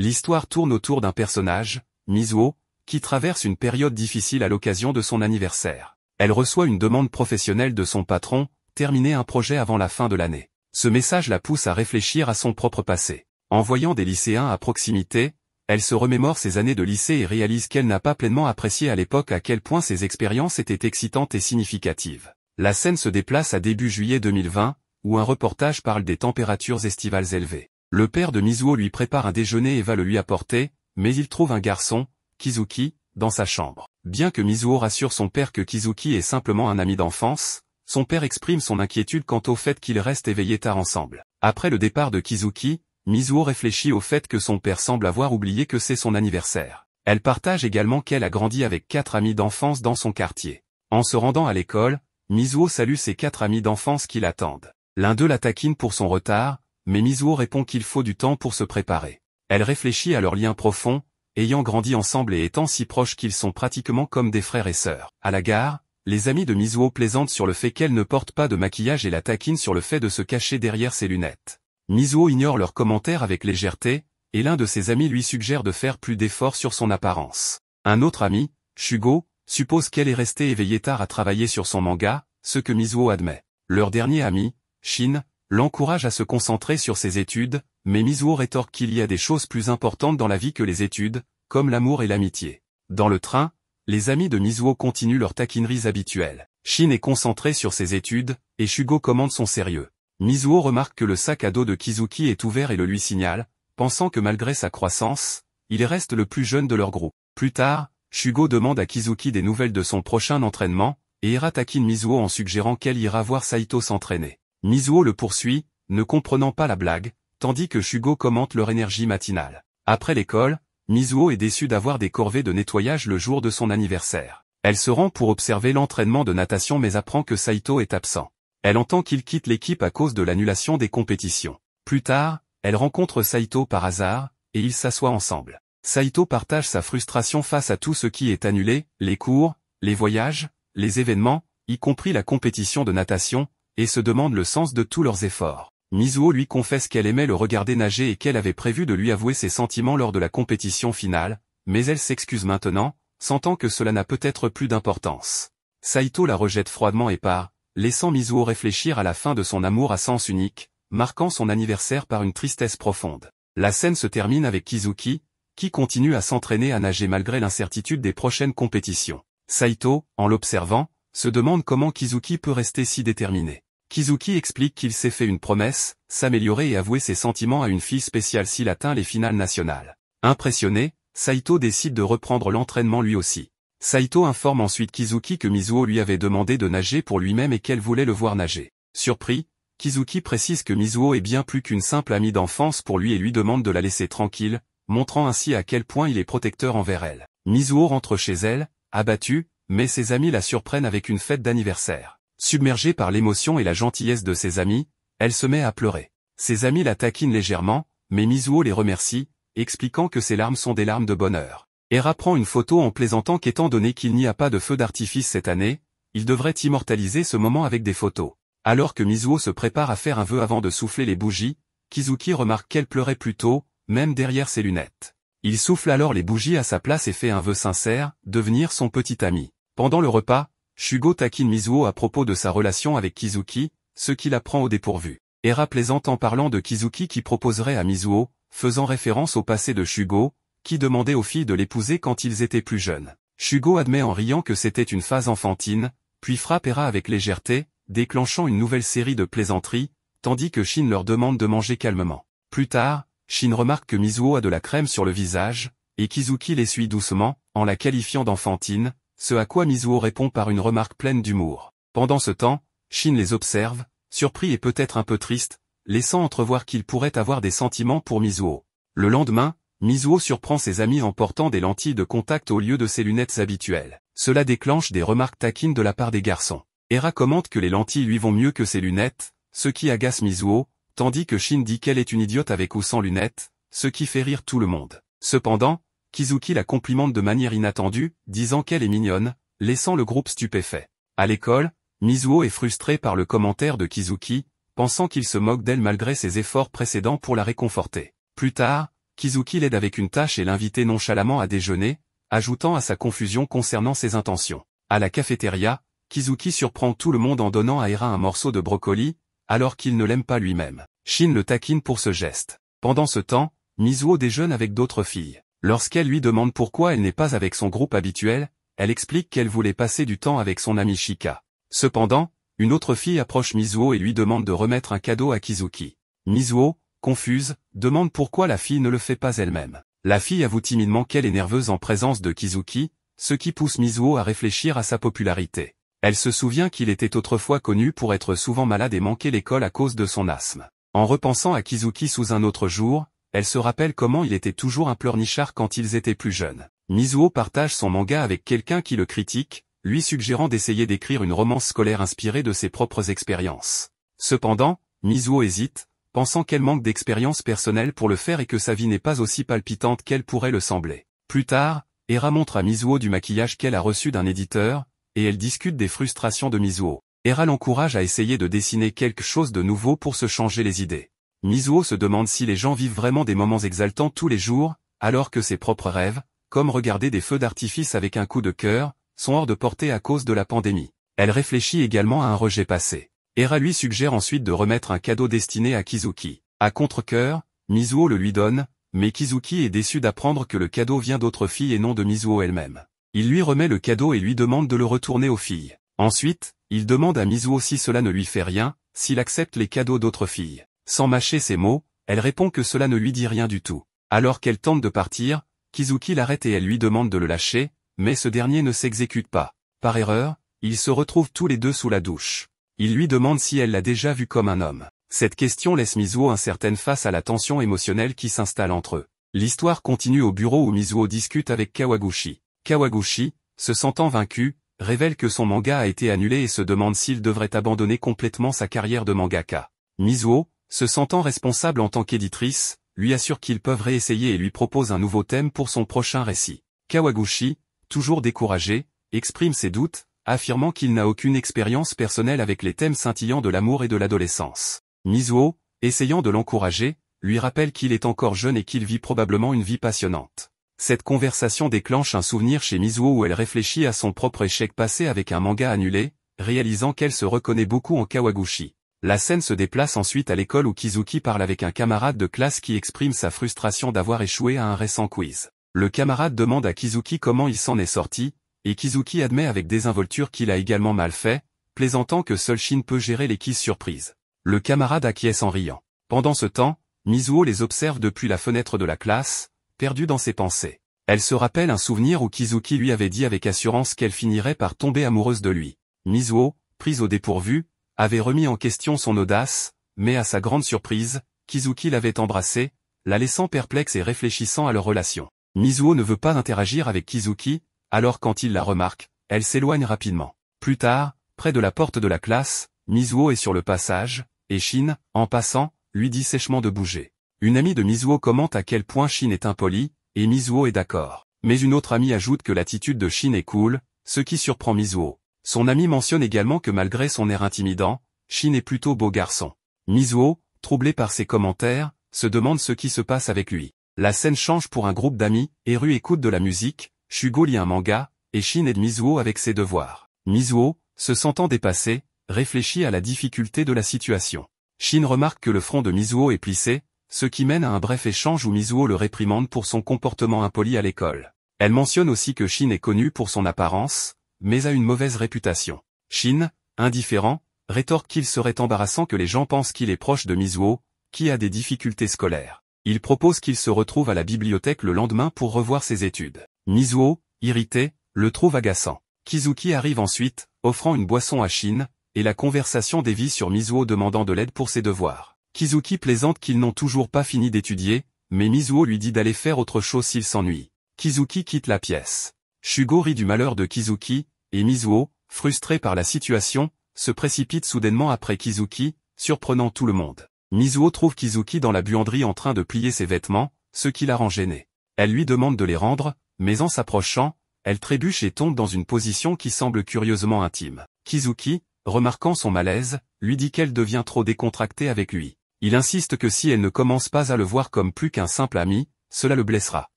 L'histoire tourne autour d'un personnage, Mizuho, qui traverse une période difficile à l'occasion de son anniversaire. Elle reçoit une demande professionnelle de son patron, terminer un projet avant la fin de l'année. Ce message la pousse à réfléchir à son propre passé. En voyant des lycéens à proximité, elle se remémore ses années de lycée et réalise qu'elle n'a pas pleinement apprécié à l'époque à quel point ces expériences étaient excitantes et significatives. La scène se déplace à début juillet 2020, où un reportage parle des températures estivales élevées. Le père de Mizuho lui prépare un déjeuner et va le lui apporter, mais il trouve un garçon, Kizuki, dans sa chambre. Bien que Mizuho rassure son père que Kizuki est simplement un ami d'enfance, son père exprime son inquiétude quant au fait qu'ils restent éveillés tard ensemble. Après le départ de Kizuki, Mizuho réfléchit au fait que son père semble avoir oublié que c'est son anniversaire. Elle partage également qu'elle a grandi avec 4 amis d'enfance dans son quartier. En se rendant à l'école, Mizuho salue ses 4 amis d'enfance qui l'attendent. L'un d'eux la taquine pour son retard, mais Mizuho répond qu'il faut du temps pour se préparer. Elle réfléchit à leur lien profond, ayant grandi ensemble et étant si proches qu'ils sont pratiquement comme des frères et sœurs. À la gare, les amis de Mizuho plaisantent sur le fait qu'elle ne porte pas de maquillage et la taquinent sur le fait de se cacher derrière ses lunettes. Mizuho ignore leurs commentaires avec légèreté, et l'un de ses amis lui suggère de faire plus d'efforts sur son apparence. Un autre ami, Shugo, suppose qu'elle est restée éveillée tard à travailler sur son manga, ce que Mizuho admet. Leur dernier ami, Shin, l'encourage à se concentrer sur ses études, mais Mizuho rétorque qu'il y a des choses plus importantes dans la vie que les études, comme l'amour et l'amitié. Dans le train, les amis de Mizuho continuent leurs taquineries habituelles. Shin est concentré sur ses études, et Shugo commande son sérieux. Mizuho remarque que le sac à dos de Kizuki est ouvert et le lui signale, pensant que malgré sa croissance, il reste le plus jeune de leur groupe. Plus tard, Shugo demande à Kizuki des nouvelles de son prochain entraînement, et Hira taquine Mizuho en suggérant qu'elle ira voir Saito s'entraîner. Mizuho le poursuit, ne comprenant pas la blague, tandis que Shugo commente leur énergie matinale. Après l'école, Mizuho est déçue d'avoir des corvées de nettoyage le jour de son anniversaire. Elle se rend pour observer l'entraînement de natation mais apprend que Saito est absent. Elle entend qu'il quitte l'équipe à cause de l'annulation des compétitions. Plus tard, elle rencontre Saito par hasard, et ils s'assoient ensemble. Saito partage sa frustration face à tout ce qui est annulé, les cours, les voyages, les événements, y compris la compétition de natation, et se demande le sens de tous leurs efforts. Mizuho lui confesse qu'elle aimait le regarder nager et qu'elle avait prévu de lui avouer ses sentiments lors de la compétition finale, mais elle s'excuse maintenant, sentant que cela n'a peut-être plus d'importance. Saito la rejette froidement et part, laissant Mizuho réfléchir à la fin de son amour à sens unique, marquant son anniversaire par une tristesse profonde. La scène se termine avec Kizuki, qui continue à s'entraîner à nager malgré l'incertitude des prochaines compétitions. Saito, en l'observant, se demande comment Kizuki peut rester si déterminé. Kizuki explique qu'il s'est fait une promesse, s'améliorer et avouer ses sentiments à une fille spéciale s'il atteint les finales nationales. Impressionné, Saito décide de reprendre l'entraînement lui aussi. Saito informe ensuite Kizuki que Mizuho lui avait demandé de nager pour lui-même et qu'elle voulait le voir nager. Surpris, Kizuki précise que Mizuho est bien plus qu'une simple amie d'enfance pour lui et lui demande de la laisser tranquille, montrant ainsi à quel point il est protecteur envers elle. Mizuho rentre chez elle, abattue, mais ses amis la surprennent avec une fête d'anniversaire. Submergée par l'émotion et la gentillesse de ses amis, elle se met à pleurer. Ses amis la taquinent légèrement, mais Mizuho les remercie, expliquant que ses larmes sont des larmes de bonheur. Hera prend une photo en plaisantant qu'étant donné qu'il n'y a pas de feu d'artifice cette année, il devrait immortaliser ce moment avec des photos. Alors que Mizuho se prépare à faire un vœu avant de souffler les bougies, Kizuki remarque qu'elle pleurait plus tôt, même derrière ses lunettes. Il souffle alors les bougies à sa place et fait un vœu sincère, devenir son petit ami. Pendant le repas, Shugo taquine Mizuho à propos de sa relation avec Kizuki, ce qui la prend au dépourvu. Hera plaisante en parlant de Kizuki qui proposerait à Mizuho, faisant référence au passé de Shugo, qui demandait aux filles de l'épouser quand ils étaient plus jeunes. Shugo admet en riant que c'était une phase enfantine, puis frappe Hera avec légèreté, déclenchant une nouvelle série de plaisanteries, tandis que Shin leur demande de manger calmement. Plus tard, Shin remarque que Mizuho a de la crème sur le visage, et Kizuki l'essuie doucement, en la qualifiant d'enfantine, ce à quoi Mizuho répond par une remarque pleine d'humour. Pendant ce temps, Shin les observe, surpris et peut-être un peu triste, laissant entrevoir qu'il pourrait avoir des sentiments pour Mizuho. Le lendemain, Mizuho surprend ses amis en portant des lentilles de contact au lieu de ses lunettes habituelles. Cela déclenche des remarques taquines de la part des garçons. Hera commente que les lentilles lui vont mieux que ses lunettes, ce qui agace Mizuho, tandis que Shin dit qu'elle est une idiote avec ou sans lunettes, ce qui fait rire tout le monde. Cependant, Kizuki la complimente de manière inattendue, disant qu'elle est mignonne, laissant le groupe stupéfait. À l'école, Mizuho est frustrée par le commentaire de Kizuki, pensant qu'il se moque d'elle malgré ses efforts précédents pour la réconforter. Plus tard, Kizuki l'aide avec une tâche et l'invite nonchalamment à déjeuner, ajoutant à sa confusion concernant ses intentions. À la cafétéria, Kizuki surprend tout le monde en donnant à Era un morceau de brocoli, alors qu'il ne l'aime pas lui-même. Shin le taquine pour ce geste. Pendant ce temps, Mizuho déjeune avec d'autres filles. Lorsqu'elle lui demande pourquoi elle n'est pas avec son groupe habituel, elle explique qu'elle voulait passer du temps avec son amie Shika. Cependant, une autre fille approche Mizuho et lui demande de remettre un cadeau à Kizuki. Mizuho, confuse, demande pourquoi la fille ne le fait pas elle-même. La fille avoue timidement qu'elle est nerveuse en présence de Kizuki, ce qui pousse Mizuho à réfléchir à sa popularité. Elle se souvient qu'il était autrefois connu pour être souvent malade et manquer l'école à cause de son asthme. En repensant à Kizuki sous un autre jour, elle se rappelle comment il était toujours un pleurnichard quand ils étaient plus jeunes. Mizuho partage son manga avec quelqu'un qui le critique, lui suggérant d'essayer d'écrire une romance scolaire inspirée de ses propres expériences. Cependant, Mizuho hésite, pensant qu'elle manque d'expérience personnelle pour le faire et que sa vie n'est pas aussi palpitante qu'elle pourrait le sembler. Plus tard, Era montre à Mizuho du maquillage qu'elle a reçu d'un éditeur, et elle discute des frustrations de Mizuho. Era l'encourage à essayer de dessiner quelque chose de nouveau pour se changer les idées. Mizuho se demande si les gens vivent vraiment des moments exaltants tous les jours, alors que ses propres rêves, comme regarder des feux d'artifice avec un coup de cœur, sont hors de portée à cause de la pandémie. Elle réfléchit également à un rejet passé. Era lui suggère ensuite de remettre un cadeau destiné à Kizuki. À contre-cœur, Mizuho le lui donne, mais Kizuki est déçu d'apprendre que le cadeau vient d'autres filles et non de Mizuho elle-même. Il lui remet le cadeau et lui demande de le retourner aux filles. Ensuite, il demande à Mizuho si cela ne lui fait rien, s'il accepte les cadeaux d'autres filles. Sans mâcher ses mots, elle répond que cela ne lui dit rien du tout. Alors qu'elle tente de partir, Kizuki l'arrête et elle lui demande de le lâcher, mais ce dernier ne s'exécute pas. Par erreur, ils se retrouvent tous les deux sous la douche. Il lui demande si elle l'a déjà vu comme un homme. Cette question laisse Mizuho incertaine face à la tension émotionnelle qui s'installe entre eux. L'histoire continue au bureau où Mizuho discute avec Kawaguchi. Kawaguchi, se sentant vaincu, révèle que son manga a été annulé et se demande s'il devrait abandonner complètement sa carrière de mangaka. Mizuho, se sentant responsable en tant qu'éditrice, lui assure qu'ils peuvent réessayer et lui propose un nouveau thème pour son prochain récit. Kawaguchi, toujours découragé, exprime ses doutes, affirmant qu'il n'a aucune expérience personnelle avec les thèmes scintillants de l'amour et de l'adolescence. Mizuho, essayant de l'encourager, lui rappelle qu'il est encore jeune et qu'il vit probablement une vie passionnante. Cette conversation déclenche un souvenir chez Mizuho où elle réfléchit à son propre échec passé avec un manga annulé, réalisant qu'elle se reconnaît beaucoup en Kawaguchi. La scène se déplace ensuite à l'école où Kizuki parle avec un camarade de classe qui exprime sa frustration d'avoir échoué à un récent quiz. Le camarade demande à Kizuki comment il s'en est sorti, et Kizuki admet avec désinvolture qu'il a également mal fait, plaisantant que seul Shin peut gérer les quiz surprises. Le camarade acquiesce en riant. Pendant ce temps, Mizuho les observe depuis la fenêtre de la classe, perdue dans ses pensées. Elle se rappelle un souvenir où Kizuki lui avait dit avec assurance qu'elle finirait par tomber amoureuse de lui. Mizuho, prise au dépourvu, avait remis en question son audace, mais à sa grande surprise, Kizuki l'avait embrassée, la laissant perplexe et réfléchissant à leur relation. Mizuho ne veut pas interagir avec Kizuki, alors quand il la remarque, elle s'éloigne rapidement. Plus tard, près de la porte de la classe, Mizuho est sur le passage, et Shin, en passant, lui dit sèchement de bouger. Une amie de Mizuho commente à quel point Shin est impoli, et Mizuho est d'accord. Mais une autre amie ajoute que l'attitude de Shin est cool, ce qui surprend Mizuho. Son amie mentionne également que malgré son air intimidant, Shin est plutôt beau garçon. Mizuho, troublé par ces commentaires, se demande ce qui se passe avec lui. La scène change pour un groupe d'amis, Eru écoute de la musique, Shugo lit un manga, et Shin aide Mizuho avec ses devoirs. Mizuho, se sentant dépassé, réfléchit à la difficulté de la situation. Shin remarque que le front de Mizuho est plissé, ce qui mène à un bref échange où Mizuho le réprimande pour son comportement impoli à l'école. Elle mentionne aussi que Shin est connu pour son apparence, mais a une mauvaise réputation. Shin, indifférent, rétorque qu'il serait embarrassant que les gens pensent qu'il est proche de Mizuho, qui a des difficultés scolaires. Il propose qu'il se retrouve à la bibliothèque le lendemain pour revoir ses études. Mizuho, irrité, le trouve agaçant. Kizuki arrive ensuite, offrant une boisson à Shin, et la conversation dévie sur Mizuho demandant de l'aide pour ses devoirs. Kizuki plaisante qu'ils n'ont toujours pas fini d'étudier, mais Mizuho lui dit d'aller faire autre chose s'il s'ennuie. Kizuki quitte la pièce. Shugo rit du malheur de Kizuki, et Mizuho, frustré par la situation, se précipite soudainement après Kizuki, surprenant tout le monde. Mizuho trouve Kizuki dans la buanderie en train de plier ses vêtements, ce qui la rend gênée. Elle lui demande de les rendre, mais en s'approchant, elle trébuche et tombe dans une position qui semble curieusement intime. Kizuki, remarquant son malaise, lui dit qu'elle devient trop décontractée avec lui. Il insiste que si elle ne commence pas à le voir comme plus qu'un simple ami, cela le blessera.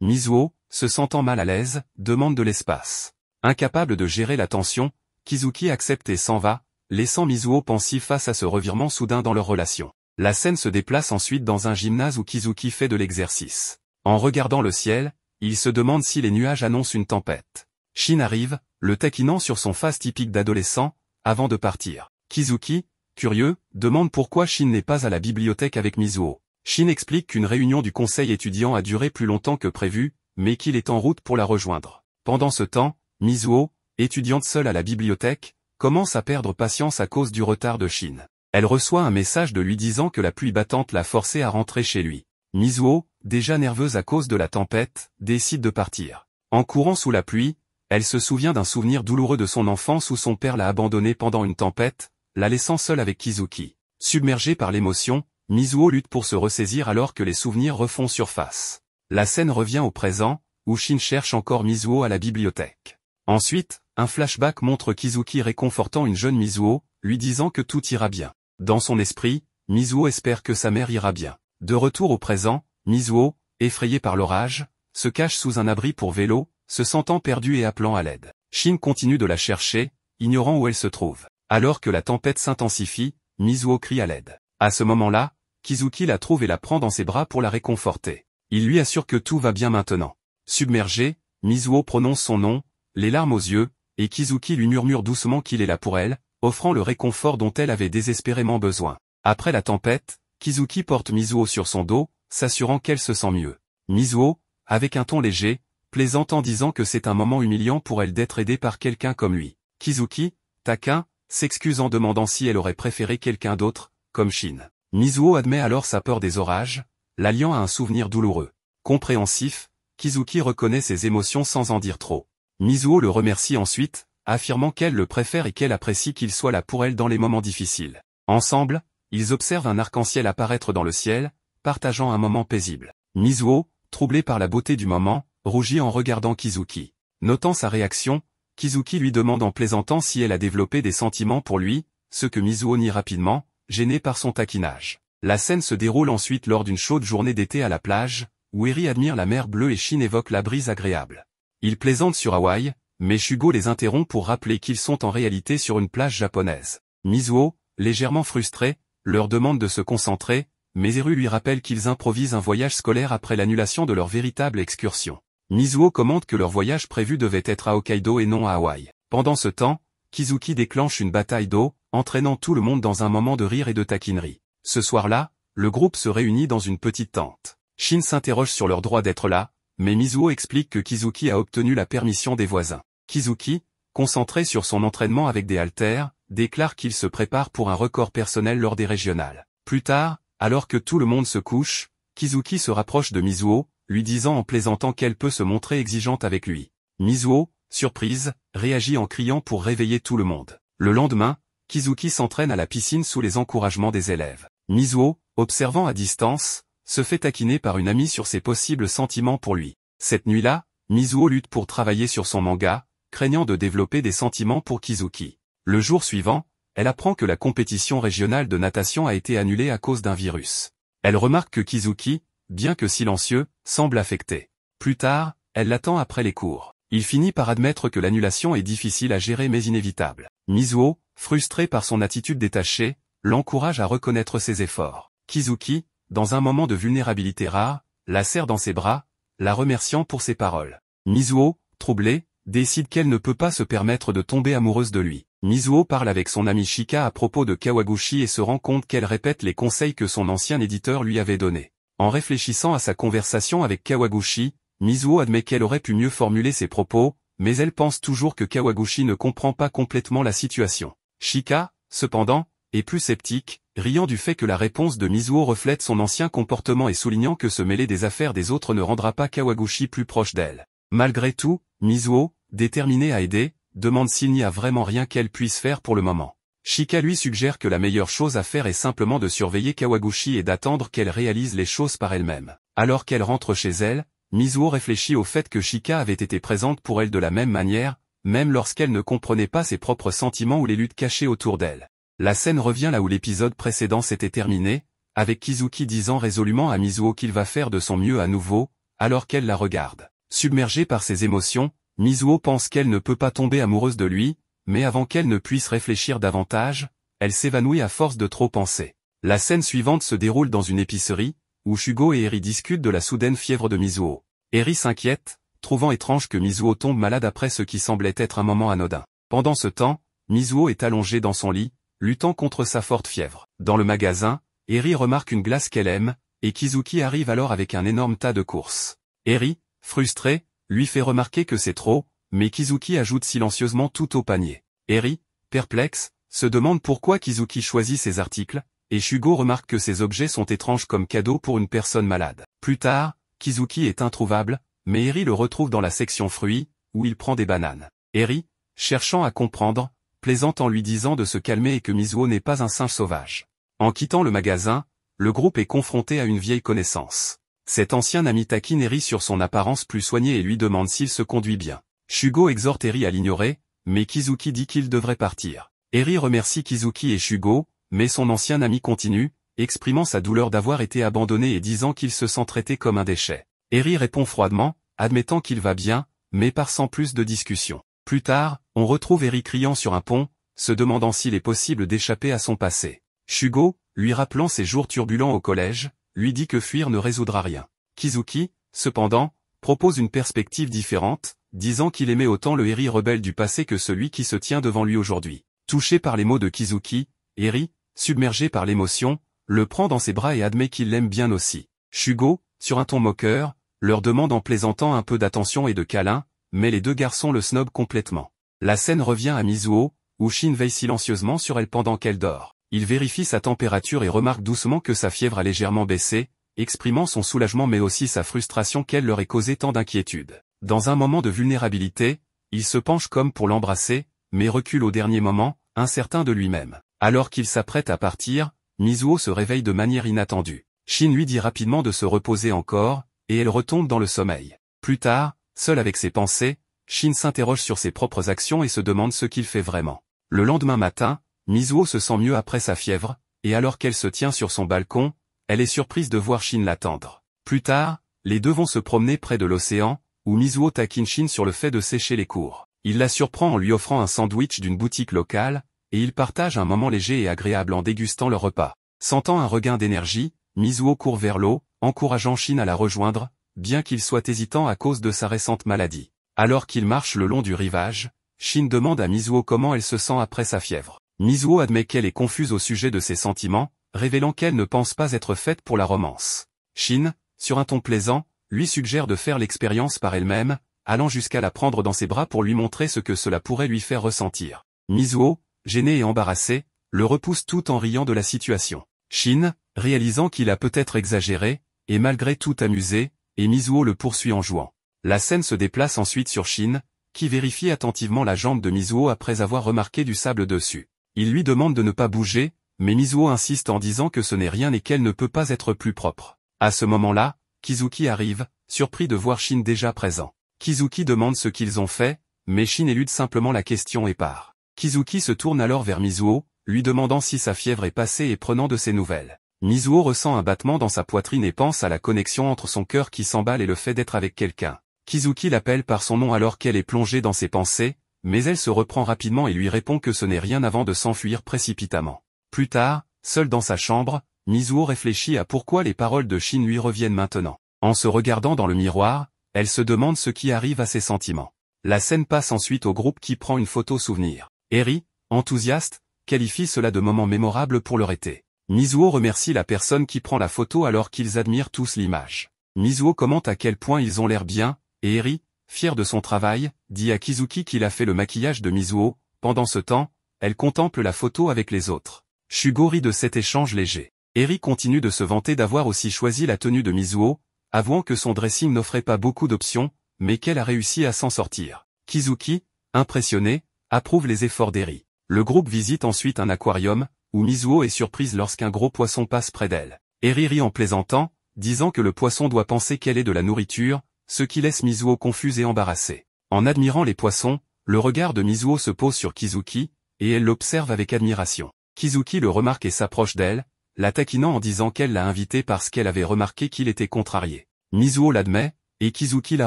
Mizuho, se sentant mal à l'aise, demande de l'espace. Incapable de gérer la tension, Kizuki accepte et s'en va, laissant Mizuho pensif face à ce revirement soudain dans leur relation. La scène se déplace ensuite dans un gymnase où Kizuki fait de l'exercice. En regardant le ciel, il se demande si les nuages annoncent une tempête. Shin arrive, le taquinant sur son face typique d'adolescent, avant de partir. Kizuki, curieux, demande pourquoi Shin n'est pas à la bibliothèque avec Mizuho. Shin explique qu'une réunion du conseil étudiant a duré plus longtemps que prévu, mais qu'il est en route pour la rejoindre. Pendant ce temps, Mizuho, étudiante seule à la bibliothèque, commence à perdre patience à cause du retard de Shin. Elle reçoit un message de lui disant que la pluie battante l'a forcée à rentrer chez lui. Mizuho, déjà nerveuse à cause de la tempête, décide de partir. En courant sous la pluie, elle se souvient d'un souvenir douloureux de son enfance où son père l'a abandonnée pendant une tempête, la laissant seule avec Kizuki. Submergée par l'émotion, Mizuho lutte pour se ressaisir alors que les souvenirs refont surface. La scène revient au présent, où Shin cherche encore Mizuho à la bibliothèque. Ensuite, un flashback montre Kizuki réconfortant une jeune Mizuho, lui disant que tout ira bien. Dans son esprit, Mizuho espère que sa mère ira bien. De retour au présent, Mizuho, effrayée par l'orage, se cache sous un abri pour vélo, se sentant perdue et appelant à l'aide. Shin continue de la chercher, ignorant où elle se trouve. Alors que la tempête s'intensifie, Mizuho crie à l'aide. À ce moment-là, Kizuki la trouve et la prend dans ses bras pour la réconforter. Il lui assure que tout va bien maintenant. Submergée, Mizuho prononce son nom, les larmes aux yeux, et Kizuki lui murmure doucement qu'il est là pour elle, offrant le réconfort dont elle avait désespérément besoin. Après la tempête, Kizuki porte Mizuho sur son dos, s'assurant qu'elle se sent mieux. Mizuho, avec un ton léger, plaisante en disant que c'est un moment humiliant pour elle d'être aidée par quelqu'un comme lui. Kizuki, taquin, s'excuse en demandant si elle aurait préféré quelqu'un d'autre, comme Shin. Mizuho admet alors sa peur des orages, l'alliant à un souvenir douloureux. Compréhensif, Kizuki reconnaît ses émotions sans en dire trop. Mizuho le remercie ensuite, affirmant qu'elle le préfère et qu'elle apprécie qu'il soit là pour elle dans les moments difficiles. Ensemble, ils observent un arc-en-ciel apparaître dans le ciel, partageant un moment paisible. Mizuho, troublée par la beauté du moment, rougit en regardant Kizuki. Notant sa réaction, Kizuki lui demande en plaisantant si elle a développé des sentiments pour lui, ce que Mizuho nie rapidement, gênée par son taquinage. La scène se déroule ensuite lors d'une chaude journée d'été à la plage, où Eri admire la mer bleue et Shin évoque la brise agréable. Ils plaisantent sur Hawaï, mais Shugo les interrompt pour rappeler qu'ils sont en réalité sur une plage japonaise. Mizuho, légèrement frustré, leur demande de se concentrer, mais Eru lui rappelle qu'ils improvisent un voyage scolaire après l'annulation de leur véritable excursion. Mizuho commente que leur voyage prévu devait être à Hokkaido et non à Hawaï. Pendant ce temps, Kizuki déclenche une bataille d'eau, entraînant tout le monde dans un moment de rire et de taquinerie. Ce soir-là, le groupe se réunit dans une petite tente. Shin s'interroge sur leur droit d'être là, mais Mizuho explique que Kizuki a obtenu la permission des voisins. Kizuki, concentré sur son entraînement avec des haltères, déclare qu'il se prépare pour un record personnel lors des régionales. Plus tard, alors que tout le monde se couche, Kizuki se rapproche de Mizuho, lui disant en plaisantant qu'elle peut se montrer exigeante avec lui. Mizuho, surprise, réagit en criant pour réveiller tout le monde. Le lendemain, Kizuki s'entraîne à la piscine sous les encouragements des élèves. Mizuho, observant à distance, se fait taquiner par une amie sur ses possibles sentiments pour lui. Cette nuit-là, Mizuho lutte pour travailler sur son manga, craignant de développer des sentiments pour Kizuki. Le jour suivant, elle apprend que la compétition régionale de natation a été annulée à cause d'un virus. Elle remarque que Kizuki, bien que silencieux, semble affecté. Plus tard, elle l'attend après les cours. Il finit par admettre que l'annulation est difficile à gérer mais inévitable. Mizuho, frustré par son attitude détachée, l'encourage à reconnaître ses efforts. Kizuki, dans un moment de vulnérabilité rare, la serre dans ses bras, la remerciant pour ses paroles. Mizuho, troublée, décide qu'elle ne peut pas se permettre de tomber amoureuse de lui. Mizuho parle avec son amie Shika à propos de Kawaguchi et se rend compte qu'elle répète les conseils que son ancien éditeur lui avait donnés. En réfléchissant à sa conversation avec Kawaguchi, Mizuho admet qu'elle aurait pu mieux formuler ses propos, mais elle pense toujours que Kawaguchi ne comprend pas complètement la situation. Shika, cependant, est plus sceptique, riant du fait que la réponse de Mizuho reflète son ancien comportement et soulignant que se mêler des affaires des autres ne rendra pas Kawaguchi plus proche d'elle. Malgré tout, Mizuho, déterminée à aider, demande s'il n'y a vraiment rien qu'elle puisse faire pour le moment. Shika lui suggère que la meilleure chose à faire est simplement de surveiller Kawaguchi et d'attendre qu'elle réalise les choses par elle-même. Alors qu'elle rentre chez elle, Mizuho réfléchit au fait que Shika avait été présente pour elle de la même manière, même lorsqu'elle ne comprenait pas ses propres sentiments ou les luttes cachées autour d'elle. La scène revient là où l'épisode précédent s'était terminé, avec Kizuki disant résolument à Mizuho qu'il va faire de son mieux à nouveau, alors qu'elle la regarde. Submergée par ses émotions, Mizuho pense qu'elle ne peut pas tomber amoureuse de lui, mais avant qu'elle ne puisse réfléchir davantage, elle s'évanouit à force de trop penser. La scène suivante se déroule dans une épicerie, où Shugo et Eri discutent de la soudaine fièvre de Mizuho. Eri s'inquiète, trouvant étrange que Mizuho tombe malade après ce qui semblait être un moment anodin. Pendant ce temps, Mizuho est allongée dans son lit, luttant contre sa forte fièvre. Dans le magasin, Eri remarque une glace qu'elle aime, et Kizuki arrive alors avec un énorme tas de courses. Eri, frustré, lui fait remarquer que c'est trop, mais Kizuki ajoute silencieusement tout au panier. Eri, perplexe, se demande pourquoi Kizuki choisit ces articles, et Shugo remarque que ces objets sont étranges comme cadeau pour une personne malade. Plus tard, Kizuki est introuvable, mais Eri le retrouve dans la section fruits, où il prend des bananes. Eri, cherchant à comprendre, plaisante en lui disant de se calmer et que Mizuho n'est pas un singe sauvage. En quittant le magasin, le groupe est confronté à une vieille connaissance. Cet ancien ami taquine Eri sur son apparence plus soignée et lui demande s'il se conduit bien. Shugo exhorte Eri à l'ignorer, mais Kizuki dit qu'il devrait partir. Eri remercie Kizuki et Shugo, mais son ancien ami continue, exprimant sa douleur d'avoir été abandonné et disant qu'il se sent traité comme un déchet. Eri répond froidement, admettant qu'il va bien, mais par sans plus de discussion. Plus tard, on retrouve Eri criant sur un pont, se demandant s'il est possible d'échapper à son passé. Shugo, lui rappelant ses jours turbulents au collège, lui dit que fuir ne résoudra rien. Kizuki, cependant, propose une perspective différente, disant qu'il aimait autant le Eri rebelle du passé que celui qui se tient devant lui aujourd'hui. Touché par les mots de Kizuki, Eri, submergé par l'émotion, le prend dans ses bras et admet qu'il l'aime bien aussi. Shugo, sur un ton moqueur, leur demande en plaisantant un peu d'attention et de câlin, mais les deux garçons le snobent complètement. La scène revient à Mizuho, où Shin veille silencieusement sur elle pendant qu'elle dort. Il vérifie sa température et remarque doucement que sa fièvre a légèrement baissé, exprimant son soulagement mais aussi sa frustration qu'elle leur ait causé tant d'inquiétude. Dans un moment de vulnérabilité, il se penche comme pour l'embrasser, mais recule au dernier moment, incertain de lui-même. Alors qu'il s'apprête à partir, Mizuho se réveille de manière inattendue. Shin lui dit rapidement de se reposer encore, et elle retombe dans le sommeil. Plus tard, seul avec ses pensées, Shin s'interroge sur ses propres actions et se demande ce qu'il fait vraiment. Le lendemain matin, Mizuho se sent mieux après sa fièvre, et alors qu'elle se tient sur son balcon, elle est surprise de voir Shin l'attendre. Plus tard, les deux vont se promener près de l'océan, où Mizuho taquine Shin sur le fait de sécher les cours. Il la surprend en lui offrant un sandwich d'une boutique locale, et ils partagent un moment léger et agréable en dégustant leur repas. Sentant un regain d'énergie, Mizuho court vers l'eau, encourageant Shin à la rejoindre, bien qu'il soit hésitant à cause de sa récente maladie. Alors qu'il marche le long du rivage, Shin demande à Mizuho comment elle se sent après sa fièvre. Mizuho admet qu'elle est confuse au sujet de ses sentiments, révélant qu'elle ne pense pas être faite pour la romance. Shin, sur un ton plaisant, lui suggère de faire l'expérience par elle-même, allant jusqu'à la prendre dans ses bras pour lui montrer ce que cela pourrait lui faire ressentir. Mizuho, gêné et embarrassé, le repousse tout en riant de la situation. Shin, réalisant qu'il a peut-être exagéré, est malgré tout amusé, et Mizuho le poursuit en jouant. La scène se déplace ensuite sur Shin, qui vérifie attentivement la jambe de Mizuho après avoir remarqué du sable dessus. Il lui demande de ne pas bouger, mais Mizuho insiste en disant que ce n'est rien et qu'elle ne peut pas être plus propre. À ce moment-là, Kizuki arrive, surpris de voir Shin déjà présent. Kizuki demande ce qu'ils ont fait, mais Shin élude simplement la question et part. Kizuki se tourne alors vers Mizuho, lui demandant si sa fièvre est passée et prenant de ses nouvelles. Mizuho ressent un battement dans sa poitrine et pense à la connexion entre son cœur qui s'emballe et le fait d'être avec quelqu'un. Kizuki l'appelle par son nom alors qu'elle est plongée dans ses pensées, mais elle se reprend rapidement et lui répond que ce n'est rien avant de s'enfuir précipitamment. Plus tard, seul dans sa chambre, Mizuho réfléchit à pourquoi les paroles de Shin lui reviennent maintenant. En se regardant dans le miroir, elle se demande ce qui arrive à ses sentiments. La scène passe ensuite au groupe qui prend une photo souvenir. Eri, enthousiaste, qualifie cela de moment mémorable pour leur été. Mizuho remercie la personne qui prend la photo alors qu'ils admirent tous l'image. Mizuho commente à quel point ils ont l'air bien, et Eri, fier de son travail, dit à Kizuki qu'il a fait le maquillage de Mizuho. Pendant ce temps, elle contemple la photo avec les autres. Shugo rit de cet échange léger. Eri continue de se vanter d'avoir aussi choisi la tenue de Mizuho, avouant que son dressing n'offrait pas beaucoup d'options, mais qu'elle a réussi à s'en sortir. Kizuki, impressionné, approuve les efforts d'Eri. Le groupe visite ensuite un aquarium, où Mizuho est surprise lorsqu'un gros poisson passe près d'elle. Eri rit en plaisantant, disant que le poisson doit penser qu'elle est de la nourriture, ce qui laisse Mizuho confuse et embarrassée. En admirant les poissons, le regard de Mizuho se pose sur Kizuki, et elle l'observe avec admiration. Kizuki le remarque et s'approche d'elle, la taquinant en disant qu'elle l'a invité parce qu'elle avait remarqué qu'il était contrarié. Mizuho l'admet, et Kizuki la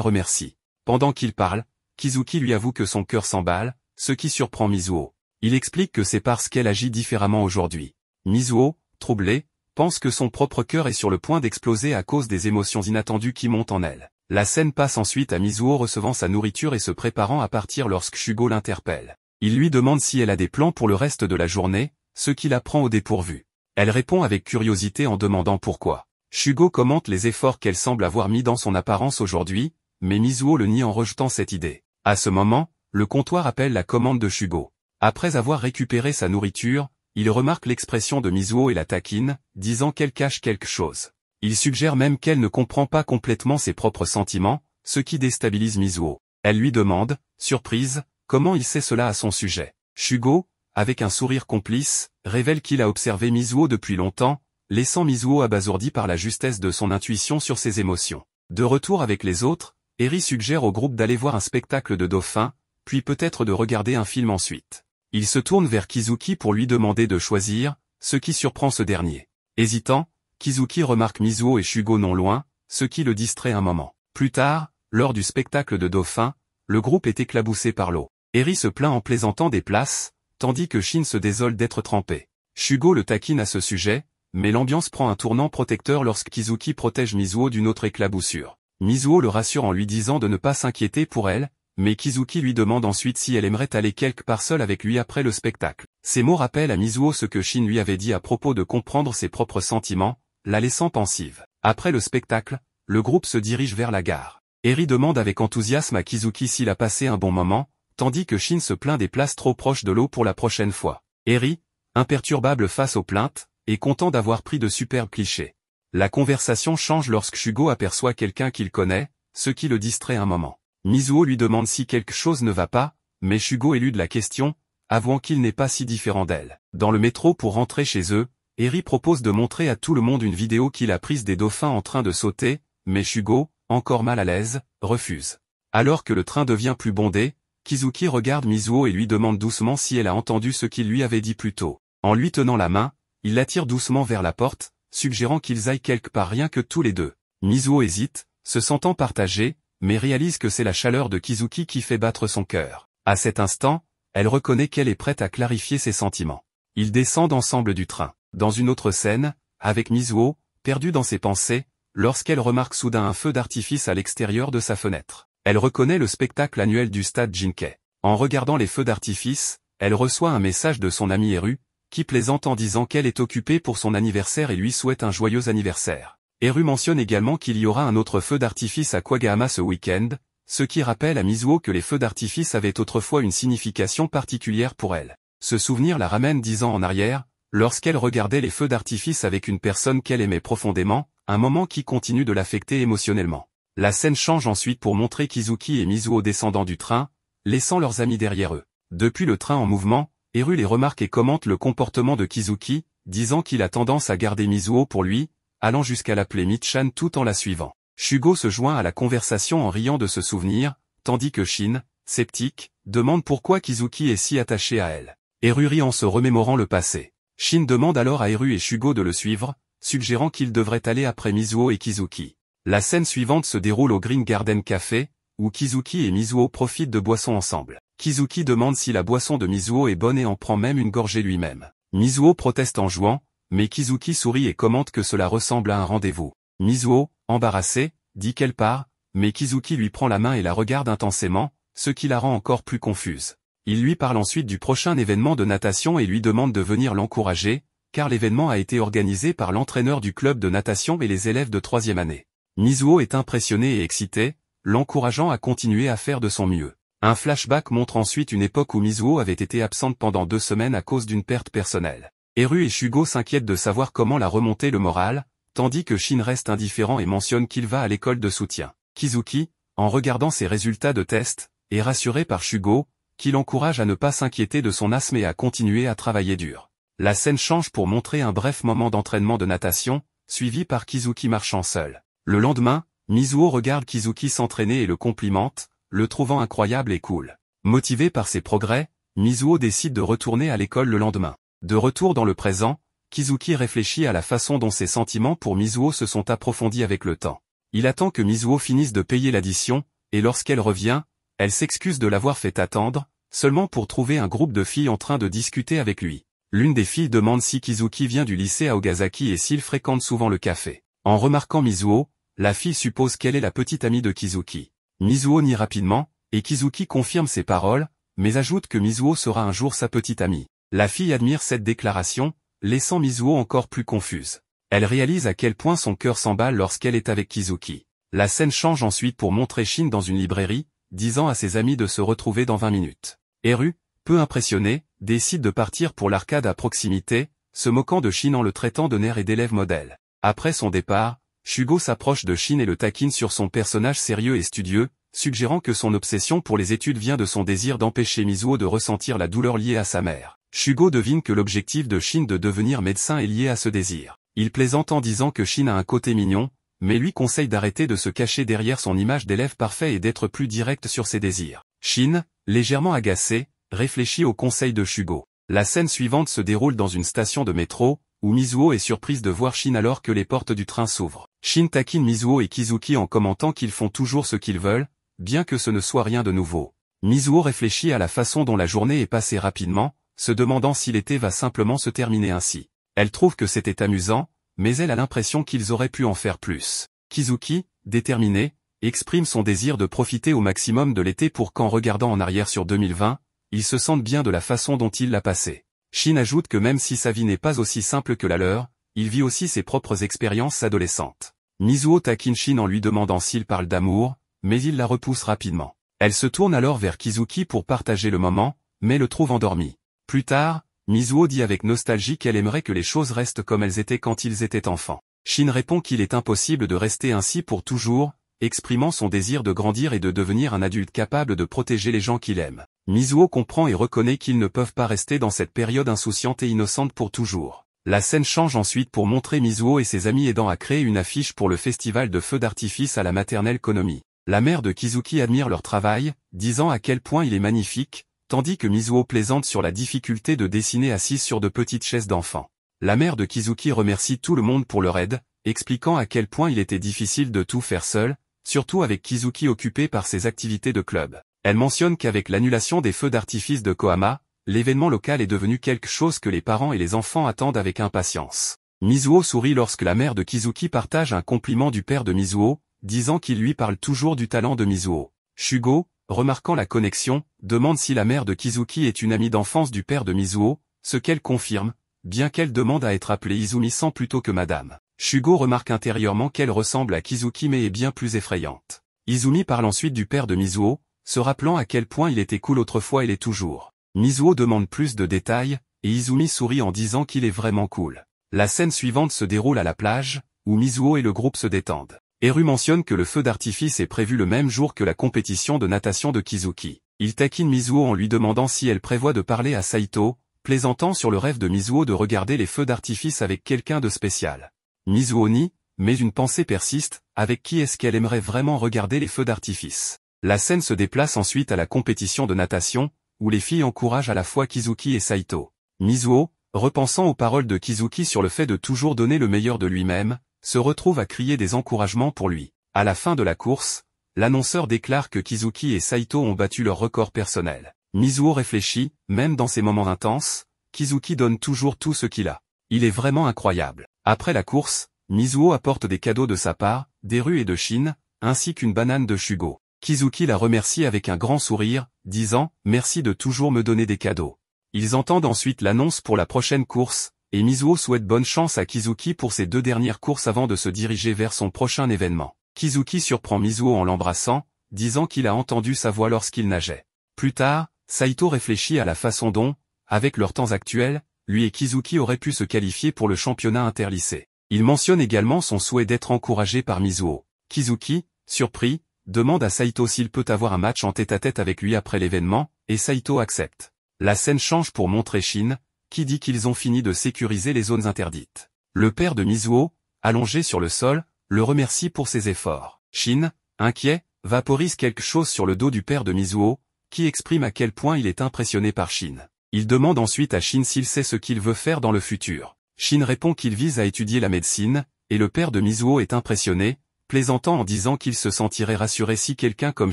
remercie. Pendant qu'il parle, Kizuki lui avoue que son cœur s'emballe, ce qui surprend Mizuho. Il explique que c'est parce qu'elle agit différemment aujourd'hui. Mizuho, troublé, pense que son propre cœur est sur le point d'exploser à cause des émotions inattendues qui montent en elle. La scène passe ensuite à Mizuho recevant sa nourriture et se préparant à partir lorsque Shugo l'interpelle. Il lui demande si elle a des plans pour le reste de la journée, ce qui la prend au dépourvu. Elle répond avec curiosité en demandant pourquoi. Shugo commente les efforts qu'elle semble avoir mis dans son apparence aujourd'hui, mais Mizuho le nie en rejetant cette idée. À ce moment, le comptoir appelle la commande de Shugo. Après avoir récupéré sa nourriture, il remarque l'expression de Mizuho et la taquine, disant qu'elle cache quelque chose. Il suggère même qu'elle ne comprend pas complètement ses propres sentiments, ce qui déstabilise Mizuho. Elle lui demande, surprise, comment il sait cela à son sujet. Shugo, avec un sourire complice, révèle qu'il a observé Mizuho depuis longtemps, laissant Mizuho abasourdi par la justesse de son intuition sur ses émotions. De retour avec les autres, Eri suggère au groupe d'aller voir un spectacle de dauphins, puis peut-être de regarder un film ensuite. Il se tourne vers Kizuki pour lui demander de choisir, ce qui surprend ce dernier. Hésitant, Kizuki remarque Mizuho et Shugo non loin, ce qui le distrait un moment. Plus tard, lors du spectacle de dauphins, le groupe est éclaboussé par l'eau. Eri se plaint en plaisantant des places, tandis que Shin se désole d'être trempé. Shugo le taquine à ce sujet, mais l'ambiance prend un tournant protecteur lorsque Kizuki protège Mizuho d'une autre éclaboussure. Mizuho le rassure en lui disant de ne pas s'inquiéter pour elle, mais Kizuki lui demande ensuite si elle aimerait aller quelque part seule avec lui après le spectacle. Ces mots rappellent à Mizuho ce que Shin lui avait dit à propos de comprendre ses propres sentiments, la laissant pensive. Après le spectacle, le groupe se dirige vers la gare. Eri demande avec enthousiasme à Kizuki s'il a passé un bon moment, tandis que Shin se plaint des places trop proches de l'eau pour la prochaine fois. Eri, imperturbable face aux plaintes, est content d'avoir pris de superbes clichés. La conversation change lorsque Shugo aperçoit quelqu'un qu'il connaît, ce qui le distrait un moment. Mizuho lui demande si quelque chose ne va pas, mais Shugo élude la question, avouant qu'il n'est pas si différent d'elle. Dans le métro pour rentrer chez eux, Eri propose de montrer à tout le monde une vidéo qu'il a prise des dauphins en train de sauter, mais Shugo, encore mal à l'aise, refuse. Alors que le train devient plus bondé, Kizuki regarde Mizuho et lui demande doucement si elle a entendu ce qu'il lui avait dit plus tôt. En lui tenant la main, il l'attire doucement vers la porte, suggérant qu'ils aillent quelque part rien que tous les deux. Mizuho hésite, se sentant partagée, mais réalise que c'est la chaleur de Kizuki qui fait battre son cœur. À cet instant, elle reconnaît qu'elle est prête à clarifier ses sentiments. Ils descendent ensemble du train. Dans une autre scène, avec Mizuho, perdue dans ses pensées, lorsqu'elle remarque soudain un feu d'artifice à l'extérieur de sa fenêtre. Elle reconnaît le spectacle annuel du stade Jinkei. En regardant les feux d'artifice, elle reçoit un message de son amie Eru, qui plaisante en disant qu'elle est occupée pour son anniversaire et lui souhaite un joyeux anniversaire. Eru mentionne également qu'il y aura un autre feu d'artifice à Kawagahama ce week-end, ce qui rappelle à Mizuho que les feux d'artifice avaient autrefois une signification particulière pour elle. Ce souvenir la ramène 10 ans en arrière, lorsqu'elle regardait les feux d'artifice avec une personne qu'elle aimait profondément, un moment qui continue de l'affecter émotionnellement. La scène change ensuite pour montrer Kizuki et Mizuho descendant du train, laissant leurs amis derrière eux. Depuis le train en mouvement, Eru les remarque et commente le comportement de Kizuki, disant qu'il a tendance à garder Mizuho pour lui, allant jusqu'à l'appeler Michan tout en la suivant. Shugo se joint à la conversation en riant de ce souvenir, tandis que Shin, sceptique, demande pourquoi Kizuki est si attaché à elle. Eru rit en se remémorant le passé. Shin demande alors à Eru et Shugo de le suivre, suggérant qu'ils devraient aller après Mizuho et Kizuki. La scène suivante se déroule au Green Garden Café, où Kizuki et Mizuho profitent de boissons ensemble. Kizuki demande si la boisson de Mizuho est bonne et en prend même une gorgée lui-même. Mizuho proteste en jouant, mais Kizuki sourit et commente que cela ressemble à un rendez-vous. Mizuho, embarrassée, dit qu'elle part, mais Kizuki lui prend la main et la regarde intensément, ce qui la rend encore plus confuse. Il lui parle ensuite du prochain événement de natation et lui demande de venir l'encourager, car l'événement a été organisé par l'entraîneur du club de natation et les élèves de 3e année. Mizuho est impressionné et excité, l'encourageant à continuer à faire de son mieux. Un flashback montre ensuite une époque où Mizuho avait été absente pendant 2 semaines à cause d'une perte personnelle. Eru et Shugo s'inquiètent de savoir comment la remonter le moral, tandis que Shin reste indifférent et mentionne qu'il va à l'école de soutien. Kizuki, en regardant ses résultats de test, est rassuré par Shugo, qui l'encourage à ne pas s'inquiéter de son asthme et à continuer à travailler dur. La scène change pour montrer un bref moment d'entraînement de natation, suivi par Kizuki marchant seul. Le lendemain, Mizuho regarde Kizuki s'entraîner et le complimente, le trouvant incroyable et cool. Motivé par ses progrès, Mizuho décide de retourner à l'école le lendemain. De retour dans le présent, Kizuki réfléchit à la façon dont ses sentiments pour Mizuho se sont approfondis avec le temps. Il attend que Mizuho finisse de payer l'addition, et lorsqu'elle revient, elle s'excuse de l'avoir fait attendre, seulement pour trouver un groupe de filles en train de discuter avec lui. L'une des filles demande si Kizuki vient du lycée à Ogasaki et s'il fréquente souvent le café. En remarquant Mizuho, la fille suppose qu'elle est la petite amie de Kizuki. Mizuho nie rapidement, et Kizuki confirme ses paroles, mais ajoute que Mizuho sera un jour sa petite amie. La fille admire cette déclaration, laissant Mizuho encore plus confuse. Elle réalise à quel point son cœur s'emballe lorsqu'elle est avec Kizuki. La scène change ensuite pour montrer Shin dans une librairie, disant à ses amis de se retrouver dans 20 minutes. Eru, peu impressionné, décide de partir pour l'arcade à proximité, se moquant de Shin en le traitant de nerd et d'élève modèle. Après son départ, Shugo s'approche de Shin et le taquine sur son personnage sérieux et studieux, suggérant que son obsession pour les études vient de son désir d'empêcher Mizuho de ressentir la douleur liée à sa mère. Shugo devine que l'objectif de Shin de devenir médecin est lié à ce désir. Il plaisante en disant que Shin a un côté mignon, mais lui conseille d'arrêter de se cacher derrière son image d'élève parfait et d'être plus direct sur ses désirs. Shin, légèrement agacé, réfléchit au conseil de Shugo. La scène suivante se déroule dans une station de métro, où Mizuho est surprise de voir Shin alors que les portes du train s'ouvrent. Shin taquine Mizuho et Kizuki en commentant qu'ils font toujours ce qu'ils veulent, bien que ce ne soit rien de nouveau. Mizuho réfléchit à la façon dont la journée est passée rapidement, se demandant si l'été va simplement se terminer ainsi. Elle trouve que c'était amusant, mais elle a l'impression qu'ils auraient pu en faire plus. Kizuki, déterminé, exprime son désir de profiter au maximum de l'été pour qu'en regardant en arrière sur 2020, il se sente bien de la façon dont il l'a passé. Shin ajoute que même si sa vie n'est pas aussi simple que la leur, il vit aussi ses propres expériences adolescentes. Mizuho taquine Shin en lui demandant s'il parle d'amour, mais il la repousse rapidement. Elle se tourne alors vers Kizuki pour partager le moment, mais le trouve endormi. Plus tard, Mizuho dit avec nostalgie qu'elle aimerait que les choses restent comme elles étaient quand ils étaient enfants. Shin répond qu'il est impossible de rester ainsi pour toujours, exprimant son désir de grandir et de devenir un adulte capable de protéger les gens qu'il aime. Mizuho comprend et reconnaît qu'ils ne peuvent pas rester dans cette période insouciante et innocente pour toujours. La scène change ensuite pour montrer Mizuho et ses amis aidant à créer une affiche pour le festival de feux d'artifice à la maternelle Konomi. La mère de Kizuki admire leur travail, disant à quel point il est magnifique, tandis que Mizuho plaisante sur la difficulté de dessiner assise sur de petites chaises d'enfants. La mère de Kizuki remercie tout le monde pour leur aide, expliquant à quel point il était difficile de tout faire seul, surtout avec Kizuki occupé par ses activités de club. Elle mentionne qu'avec l'annulation des feux d'artifice de Kohama, l'événement local est devenu quelque chose que les parents et les enfants attendent avec impatience. Mizuho sourit lorsque la mère de Kizuki partage un compliment du père de Mizuho, disant qu'il lui parle toujours du talent de Mizuho. Shugo, remarquant la connexion, demande si la mère de Kizuki est une amie d'enfance du père de Mizuho, ce qu'elle confirme, bien qu'elle demande à être appelée Izumi-san plutôt que madame. Shugo remarque intérieurement qu'elle ressemble à Kizuki mais est bien plus effrayante. Izumi parle ensuite du père de Mizuho, se rappelant à quel point il était cool autrefois et l'est toujours. Mizuho demande plus de détails, et Izumi sourit en disant qu'il est vraiment cool. La scène suivante se déroule à la plage, où Mizuho et le groupe se détendent. Eru mentionne que le feu d'artifice est prévu le même jour que la compétition de natation de Kizuki. Il taquine Mizuho en lui demandant si elle prévoit de parler à Saito, plaisantant sur le rêve de Mizuho de regarder les feux d'artifice avec quelqu'un de spécial. Mizuho nie, mais une pensée persiste, avec qui est-ce qu'elle aimerait vraiment regarder les feux d'artifice. La scène se déplace ensuite à la compétition de natation, où les filles encouragent à la fois Kizuki et Saito. Mizuho, repensant aux paroles de Kizuki sur le fait de toujours donner le meilleur de lui-même, se retrouve à crier des encouragements pour lui. À la fin de la course, l'annonceur déclare que Kizuki et Saito ont battu leur record personnel. Mizuho réfléchit, même dans ces moments intenses, Kizuki donne toujours tout ce qu'il a. Il est vraiment incroyable. Après la course, Mizuho apporte des cadeaux de sa part, d'Eru et de Shin, ainsi qu'une banane de Shugo. Kizuki la remercie avec un grand sourire, disant « Merci de toujours me donner des cadeaux ». Ils entendent ensuite l'annonce pour la prochaine course, et Mizuho souhaite bonne chance à Kizuki pour ses 2 dernières courses avant de se diriger vers son prochain événement. Kizuki surprend Mizuho en l'embrassant, disant qu'il a entendu sa voix lorsqu'il nageait. Plus tard, Saito réfléchit à la façon dont, avec leurs temps actuels, lui et Kizuki auraient pu se qualifier pour le championnat interlycée. Il mentionne également son souhait d'être encouragé par Mizuho. Kizuki, surpris, demande à Saito s'il peut avoir un match en tête-à-tête avec lui après l'événement, et Saito accepte. La scène change pour montrer Shin, qui dit qu'ils ont fini de sécuriser les zones interdites. Le père de Mizuho, allongé sur le sol, le remercie pour ses efforts. Shin, inquiet, vaporise quelque chose sur le dos du père de Mizuho, qui exprime à quel point il est impressionné par Shin. Il demande ensuite à Shin s'il sait ce qu'il veut faire dans le futur. Shin répond qu'il vise à étudier la médecine, et le père de Mizuho est impressionné, plaisantant en disant qu'il se sentirait rassuré si quelqu'un comme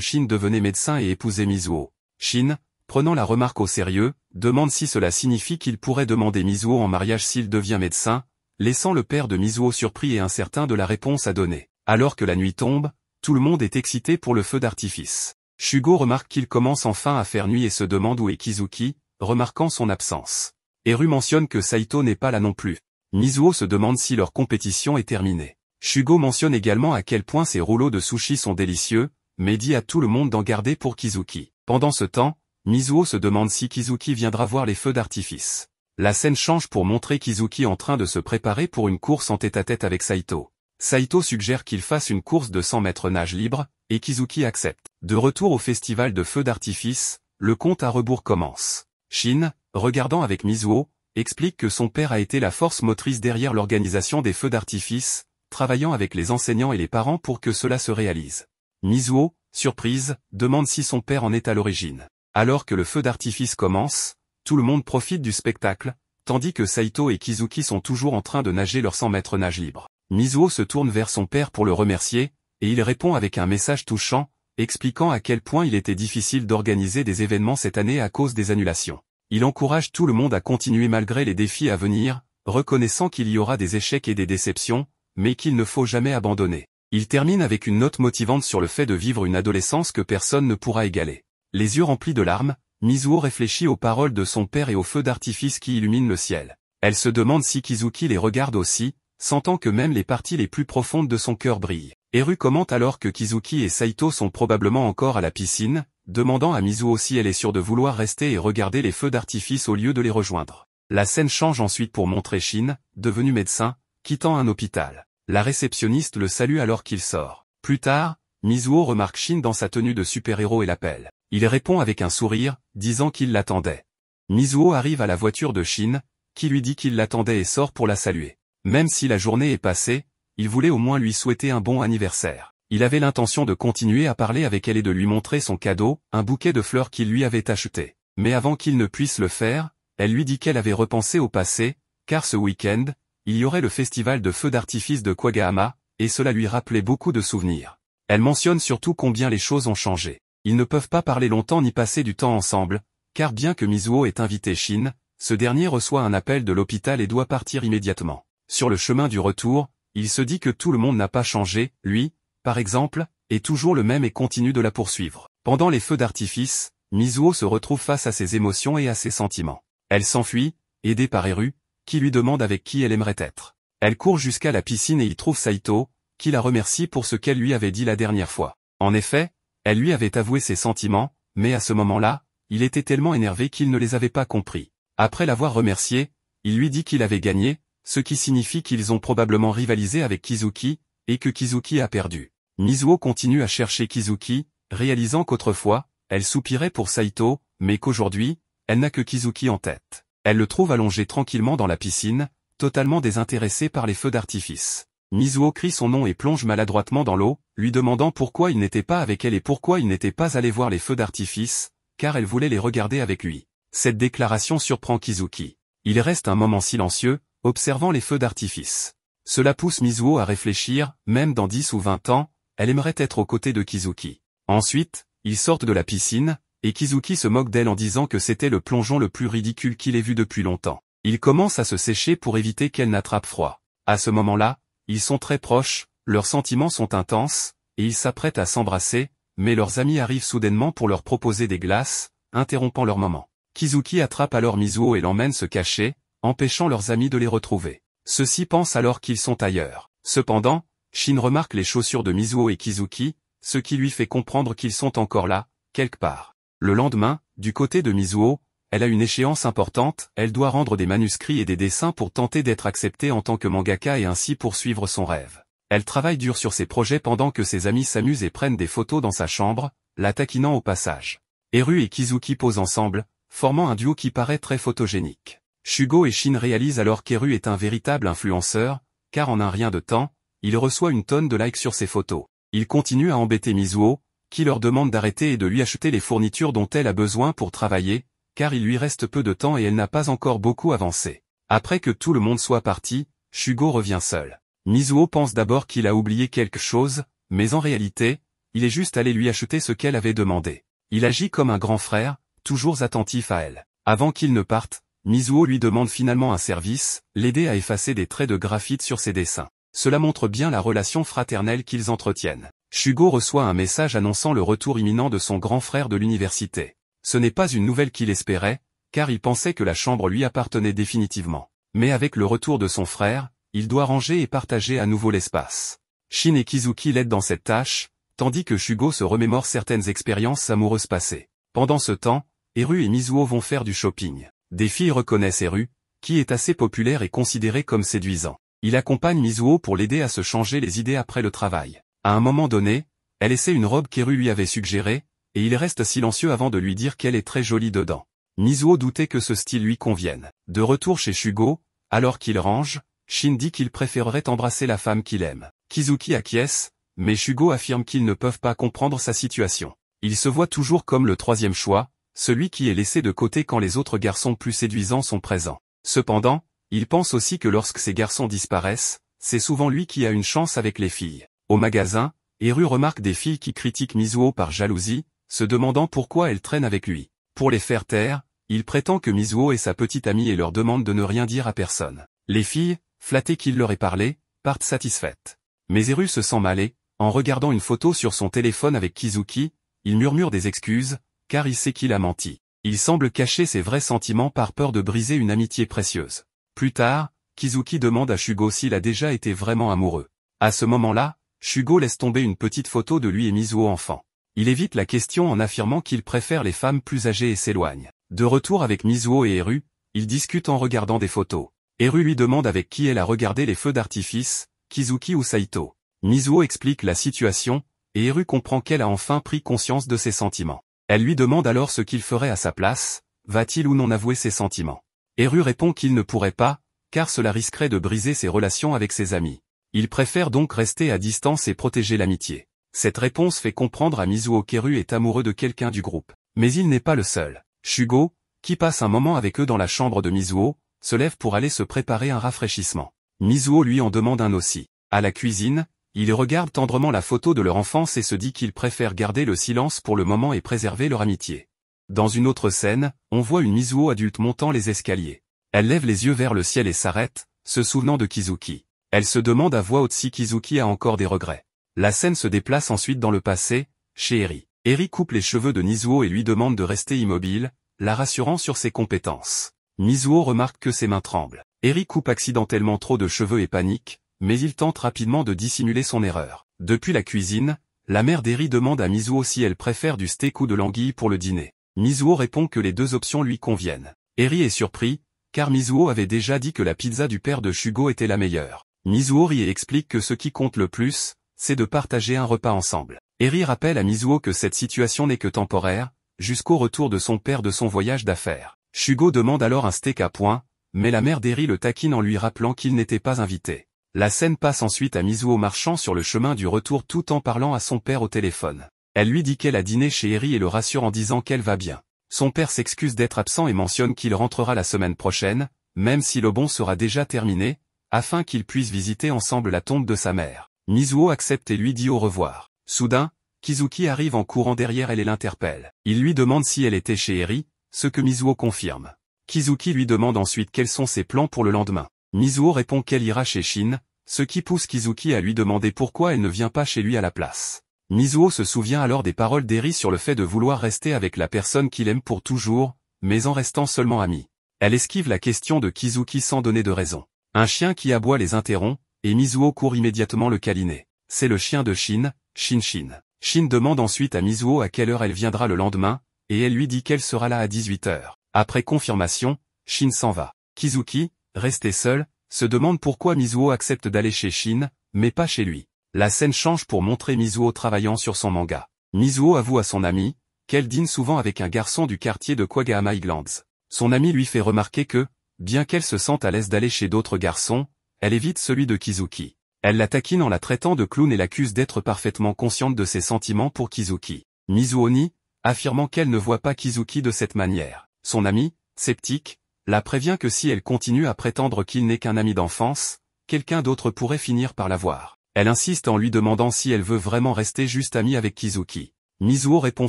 Shin devenait médecin et épousait Mizuho. Shin, prenant la remarque au sérieux, demande si cela signifie qu'il pourrait demander Mizuho en mariage s'il devient médecin, laissant le père de Mizuho surpris et incertain de la réponse à donner. Alors que la nuit tombe, tout le monde est excité pour le feu d'artifice. Shugo remarque qu'il commence enfin à faire nuit et se demande où est Kizuki, remarquant son absence. Eru mentionne que Saito n'est pas là non plus. Mizuho se demande si leur compétition est terminée. Shugo mentionne également à quel point ces rouleaux de sushi sont délicieux, mais dit à tout le monde d'en garder pour Kizuki. Pendant ce temps, Mizuho se demande si Kizuki viendra voir les feux d'artifice. La scène change pour montrer Kizuki en train de se préparer pour une course en tête-à-tête avec Saito. Saito suggère qu'il fasse une course de 100 mètres nage libre, et Kizuki accepte. De retour au festival de feux d'artifice, le compte à rebours commence. Shin, regardant avec Mizuho, explique que son père a été la force motrice derrière l'organisation des feux d'artifice, travaillant avec les enseignants et les parents pour que cela se réalise. Mizuho, surprise, demande si son père en est à l'origine. Alors que le feu d'artifice commence, tout le monde profite du spectacle, tandis que Saito et Kizuki sont toujours en train de nager leur 100 mètres nage libre. Mizuho se tourne vers son père pour le remercier, et il répond avec un message touchant, expliquant à quel point il était difficile d'organiser des événements cette année à cause des annulations. Il encourage tout le monde à continuer malgré les défis à venir, reconnaissant qu'il y aura des échecs et des déceptions, mais qu'il ne faut jamais abandonner. Il termine avec une note motivante sur le fait de vivre une adolescence que personne ne pourra égaler. Les yeux remplis de larmes, Mizuho réfléchit aux paroles de son père et aux feux d'artifice qui illuminent le ciel. Elle se demande si Kizuki les regarde aussi, sentant que même les parties les plus profondes de son cœur brillent. Eru commente alors que Kizuki et Saito sont probablement encore à la piscine, demandant à Mizuho si elle est sûre de vouloir rester et regarder les feux d'artifice au lieu de les rejoindre. La scène change ensuite pour montrer Shin, devenu médecin, quittant un hôpital. La réceptionniste le salue alors qu'il sort. Plus tard, Mizuho remarque Shin dans sa tenue de super-héros et l'appelle. Il répond avec un sourire, disant qu'il l'attendait. Mizuho arrive à la voiture de Shin, qui lui dit qu'il l'attendait et sort pour la saluer. Même si la journée est passée, il voulait au moins lui souhaiter un bon anniversaire. Il avait l'intention de continuer à parler avec elle et de lui montrer son cadeau, un bouquet de fleurs qu'il lui avait acheté. Mais avant qu'il ne puisse le faire, elle lui dit qu'elle avait repensé au passé, car ce week-end, il y aurait le festival de feux d'artifice de Kagahama, et cela lui rappelait beaucoup de souvenirs. Elle mentionne surtout combien les choses ont changé. Ils ne peuvent pas parler longtemps ni passer du temps ensemble, car bien que Mizuho ait invité Shin, ce dernier reçoit un appel de l'hôpital et doit partir immédiatement. Sur le chemin du retour, il se dit que tout le monde n'a pas changé, lui, par exemple, est toujours le même et continue de la poursuivre. Pendant les feux d'artifice, Mizuho se retrouve face à ses émotions et à ses sentiments. Elle s'enfuit, aidée par Eru, qui lui demande avec qui elle aimerait être. Elle court jusqu'à la piscine et y trouve Saito, qui la remercie pour ce qu'elle lui avait dit la dernière fois. En effet, elle lui avait avoué ses sentiments, mais à ce moment-là, il était tellement énervé qu'il ne les avait pas compris. Après l'avoir remercié, il lui dit qu'il avait gagné, ce qui signifie qu'ils ont probablement rivalisé avec Kizuki, et que Kizuki a perdu. Mizuho continue à chercher Kizuki, réalisant qu'autrefois, elle soupirait pour Saito, mais qu'aujourd'hui, elle n'a que Kizuki en tête. Elle le trouve allongé tranquillement dans la piscine, totalement désintéressé par les feux d'artifice. Mizuho crie son nom et plonge maladroitement dans l'eau, lui demandant pourquoi il n'était pas avec elle et pourquoi il n'était pas allé voir les feux d'artifice, car elle voulait les regarder avec lui. Cette déclaration surprend Kizuki. Il reste un moment silencieux, observant les feux d'artifice. Cela pousse Mizuho à réfléchir, même dans 10 ou 20 ans, elle aimerait être aux côtés de Kizuki. Ensuite, ils sortent de la piscine, et Kizuki se moque d'elle en disant que c'était le plongeon le plus ridicule qu'il ait vu depuis longtemps. Il commence à se sécher pour éviter qu'elle n'attrape froid. À ce moment-là, ils sont très proches, leurs sentiments sont intenses, et ils s'apprêtent à s'embrasser, mais leurs amis arrivent soudainement pour leur proposer des glaces, interrompant leur moment. Kizuki attrape alors Mizuho et l'emmène se cacher, empêchant leurs amis de les retrouver. Ceux-ci pensent alors qu'ils sont ailleurs. Cependant, Shin remarque les chaussures de Mizuho et Kizuki, ce qui lui fait comprendre qu'ils sont encore là, quelque part. Le lendemain, du côté de Mizuho, elle a une échéance importante, elle doit rendre des manuscrits et des dessins pour tenter d'être acceptée en tant que mangaka et ainsi poursuivre son rêve. Elle travaille dur sur ses projets pendant que ses amis s'amusent et prennent des photos dans sa chambre, la taquinant au passage. Eru et Kizuki posent ensemble, formant un duo qui paraît très photogénique. Shugo et Shin réalisent alors qu'Eru est un véritable influenceur, car en un rien de temps, il reçoit une tonne de likes sur ses photos. Il continue à embêter Mizuho, qui leur demande d'arrêter et de lui acheter les fournitures dont elle a besoin pour travailler, car il lui reste peu de temps et elle n'a pas encore beaucoup avancé. Après que tout le monde soit parti, Shugo revient seul. Mizuho pense d'abord qu'il a oublié quelque chose, mais en réalité, il est juste allé lui acheter ce qu'elle avait demandé. Il agit comme un grand frère, toujours attentif à elle. Avant qu'il ne parte, Mizuho lui demande finalement un service, l'aider à effacer des traits de graphite sur ses dessins. Cela montre bien la relation fraternelle qu'ils entretiennent. Shugo reçoit un message annonçant le retour imminent de son grand frère de l'université. Ce n'est pas une nouvelle qu'il espérait, car il pensait que la chambre lui appartenait définitivement. Mais avec le retour de son frère, il doit ranger et partager à nouveau l'espace. Shin et Kizuki l'aident dans cette tâche, tandis que Shugo se remémore certaines expériences amoureuses passées. Pendant ce temps, Eru et Mizuho vont faire du shopping. Des filles reconnaissent Eru, qui est assez populaire et considéré comme séduisant. Il accompagne Mizuho pour l'aider à se changer les idées après le travail. À un moment donné, elle essaie une robe qu'Eru lui avait suggérée, et il reste silencieux avant de lui dire qu'elle est très jolie dedans. Mizuho doutait que ce style lui convienne. De retour chez Shugo, alors qu'il range, Shin dit qu'il préférerait embrasser la femme qu'il aime. Kizuki acquiesce, mais Shugo affirme qu'ils ne peuvent pas comprendre sa situation. Il se voit toujours comme le troisième choix, celui qui est laissé de côté quand les autres garçons plus séduisants sont présents. Cependant, il pense aussi que lorsque ces garçons disparaissent, c'est souvent lui qui a une chance avec les filles. Au magasin, Eru remarque des filles qui critiquent Mizuho par jalousie, se demandant pourquoi elles traînent avec lui. Pour les faire taire, il prétend que Mizuho est sa petite amie et leur demande de ne rien dire à personne. Les filles, flattées qu'il leur ait parlé, partent satisfaites. Mais Eru se sent mal et, en regardant une photo sur son téléphone avec Kizuki, il murmure des excuses, car il sait qu'il a menti. Il semble cacher ses vrais sentiments par peur de briser une amitié précieuse. Plus tard, Kizuki demande à Shugo s'il a déjà été vraiment amoureux. À ce moment-là, Shugo laisse tomber une petite photo de lui et Mizuho enfant. Il évite la question en affirmant qu'il préfère les femmes plus âgées et s'éloigne. De retour avec Mizuho et Eru, ils discutent en regardant des photos. Eru lui demande avec qui elle a regardé les feux d'artifice, Kizuki ou Saito. Mizuho explique la situation, et Eru comprend qu'elle a enfin pris conscience de ses sentiments. Elle lui demande alors ce qu'il ferait à sa place, va-t-il ou non avouer ses sentiments. Eru répond qu'il ne pourrait pas, car cela risquerait de briser ses relations avec ses amis. Il préfère donc rester à distance et protéger l'amitié. Cette réponse fait comprendre à Mizuho qu'Eru est amoureux de quelqu'un du groupe. Mais il n'est pas le seul. Shugo, qui passe un moment avec eux dans la chambre de Mizuho, se lève pour aller se préparer un rafraîchissement. Mizuho lui en demande un aussi. À la cuisine, il regarde tendrement la photo de leur enfance et se dit qu'il préfère garder le silence pour le moment et préserver leur amitié. Dans une autre scène, on voit une Mizuho adulte montant les escaliers. Elle lève les yeux vers le ciel et s'arrête, se souvenant de Kizuki. Elle se demande à voix haute si Kizuki a encore des regrets. La scène se déplace ensuite dans le passé, chez Eri. Eri coupe les cheveux de Mizuho et lui demande de rester immobile, la rassurant sur ses compétences. Mizuho remarque que ses mains tremblent. Eri coupe accidentellement trop de cheveux et panique, mais il tente rapidement de dissimuler son erreur. Depuis la cuisine, la mère d'Eri demande à Mizuho si elle préfère du steak ou de l'anguille pour le dîner. Mizuho répond que les deux options lui conviennent. Eri est surpris, car Mizuho avait déjà dit que la pizza du père de Shugo était la meilleure. Mizuho rit et explique que ce qui compte le plus, c'est de partager un repas ensemble. Eri rappelle à Mizuho que cette situation n'est que temporaire, jusqu'au retour de son père de son voyage d'affaires. Shugo demande alors un steak à point, mais la mère d'Eri le taquine en lui rappelant qu'il n'était pas invité. La scène passe ensuite à Mizuho marchant sur le chemin du retour tout en parlant à son père au téléphone. Elle lui dit qu'elle a dîné chez Eri et le rassure en disant qu'elle va bien. Son père s'excuse d'être absent et mentionne qu'il rentrera la semaine prochaine, même si le bon sera déjà terminé, afin qu'ils puissent visiter ensemble la tombe de sa mère. Mizuho accepte et lui dit au revoir. Soudain, Kizuki arrive en courant derrière elle et l'interpelle. Il lui demande si elle était chez Eri, ce que Mizuho confirme. Kizuki lui demande ensuite quels sont ses plans pour le lendemain. Mizuho répond qu'elle ira chez Shin, ce qui pousse Kizuki à lui demander pourquoi elle ne vient pas chez lui à la place. Mizuho se souvient alors des paroles d'Eri sur le fait de vouloir rester avec la personne qu'il aime pour toujours, mais en restant seulement amis. Elle esquive la question de Kizuki sans donner de raison. Un chien qui aboie les interrompt, et Mizuho court immédiatement le câliner. C'est le chien de Shin, Shin. Shin demande ensuite à Mizuho à quelle heure elle viendra le lendemain, et elle lui dit qu'elle sera là à 18 h. Après confirmation, Shin s'en va. Kizuki, resté seul, se demande pourquoi Mizuho accepte d'aller chez Shin, mais pas chez lui. La scène change pour montrer Mizuho travaillant sur son manga. Mizuho avoue à son ami qu'elle dîne souvent avec un garçon du quartier de Kwagahama Highlands. Son ami lui fait remarquer que, bien qu'elle se sente à l'aise d'aller chez d'autres garçons, elle évite celui de Kizuki. Elle la taquine en la traitant de clown et l'accuse d'être parfaitement consciente de ses sentiments pour Kizuki. Mizuho nie, affirmant qu'elle ne voit pas Kizuki de cette manière. Son ami, sceptique, la prévient que si elle continue à prétendre qu'il n'est qu'un ami d'enfance, quelqu'un d'autre pourrait finir par la voir. Elle insiste en lui demandant si elle veut vraiment rester juste amie avec Kizuki. Mizuho répond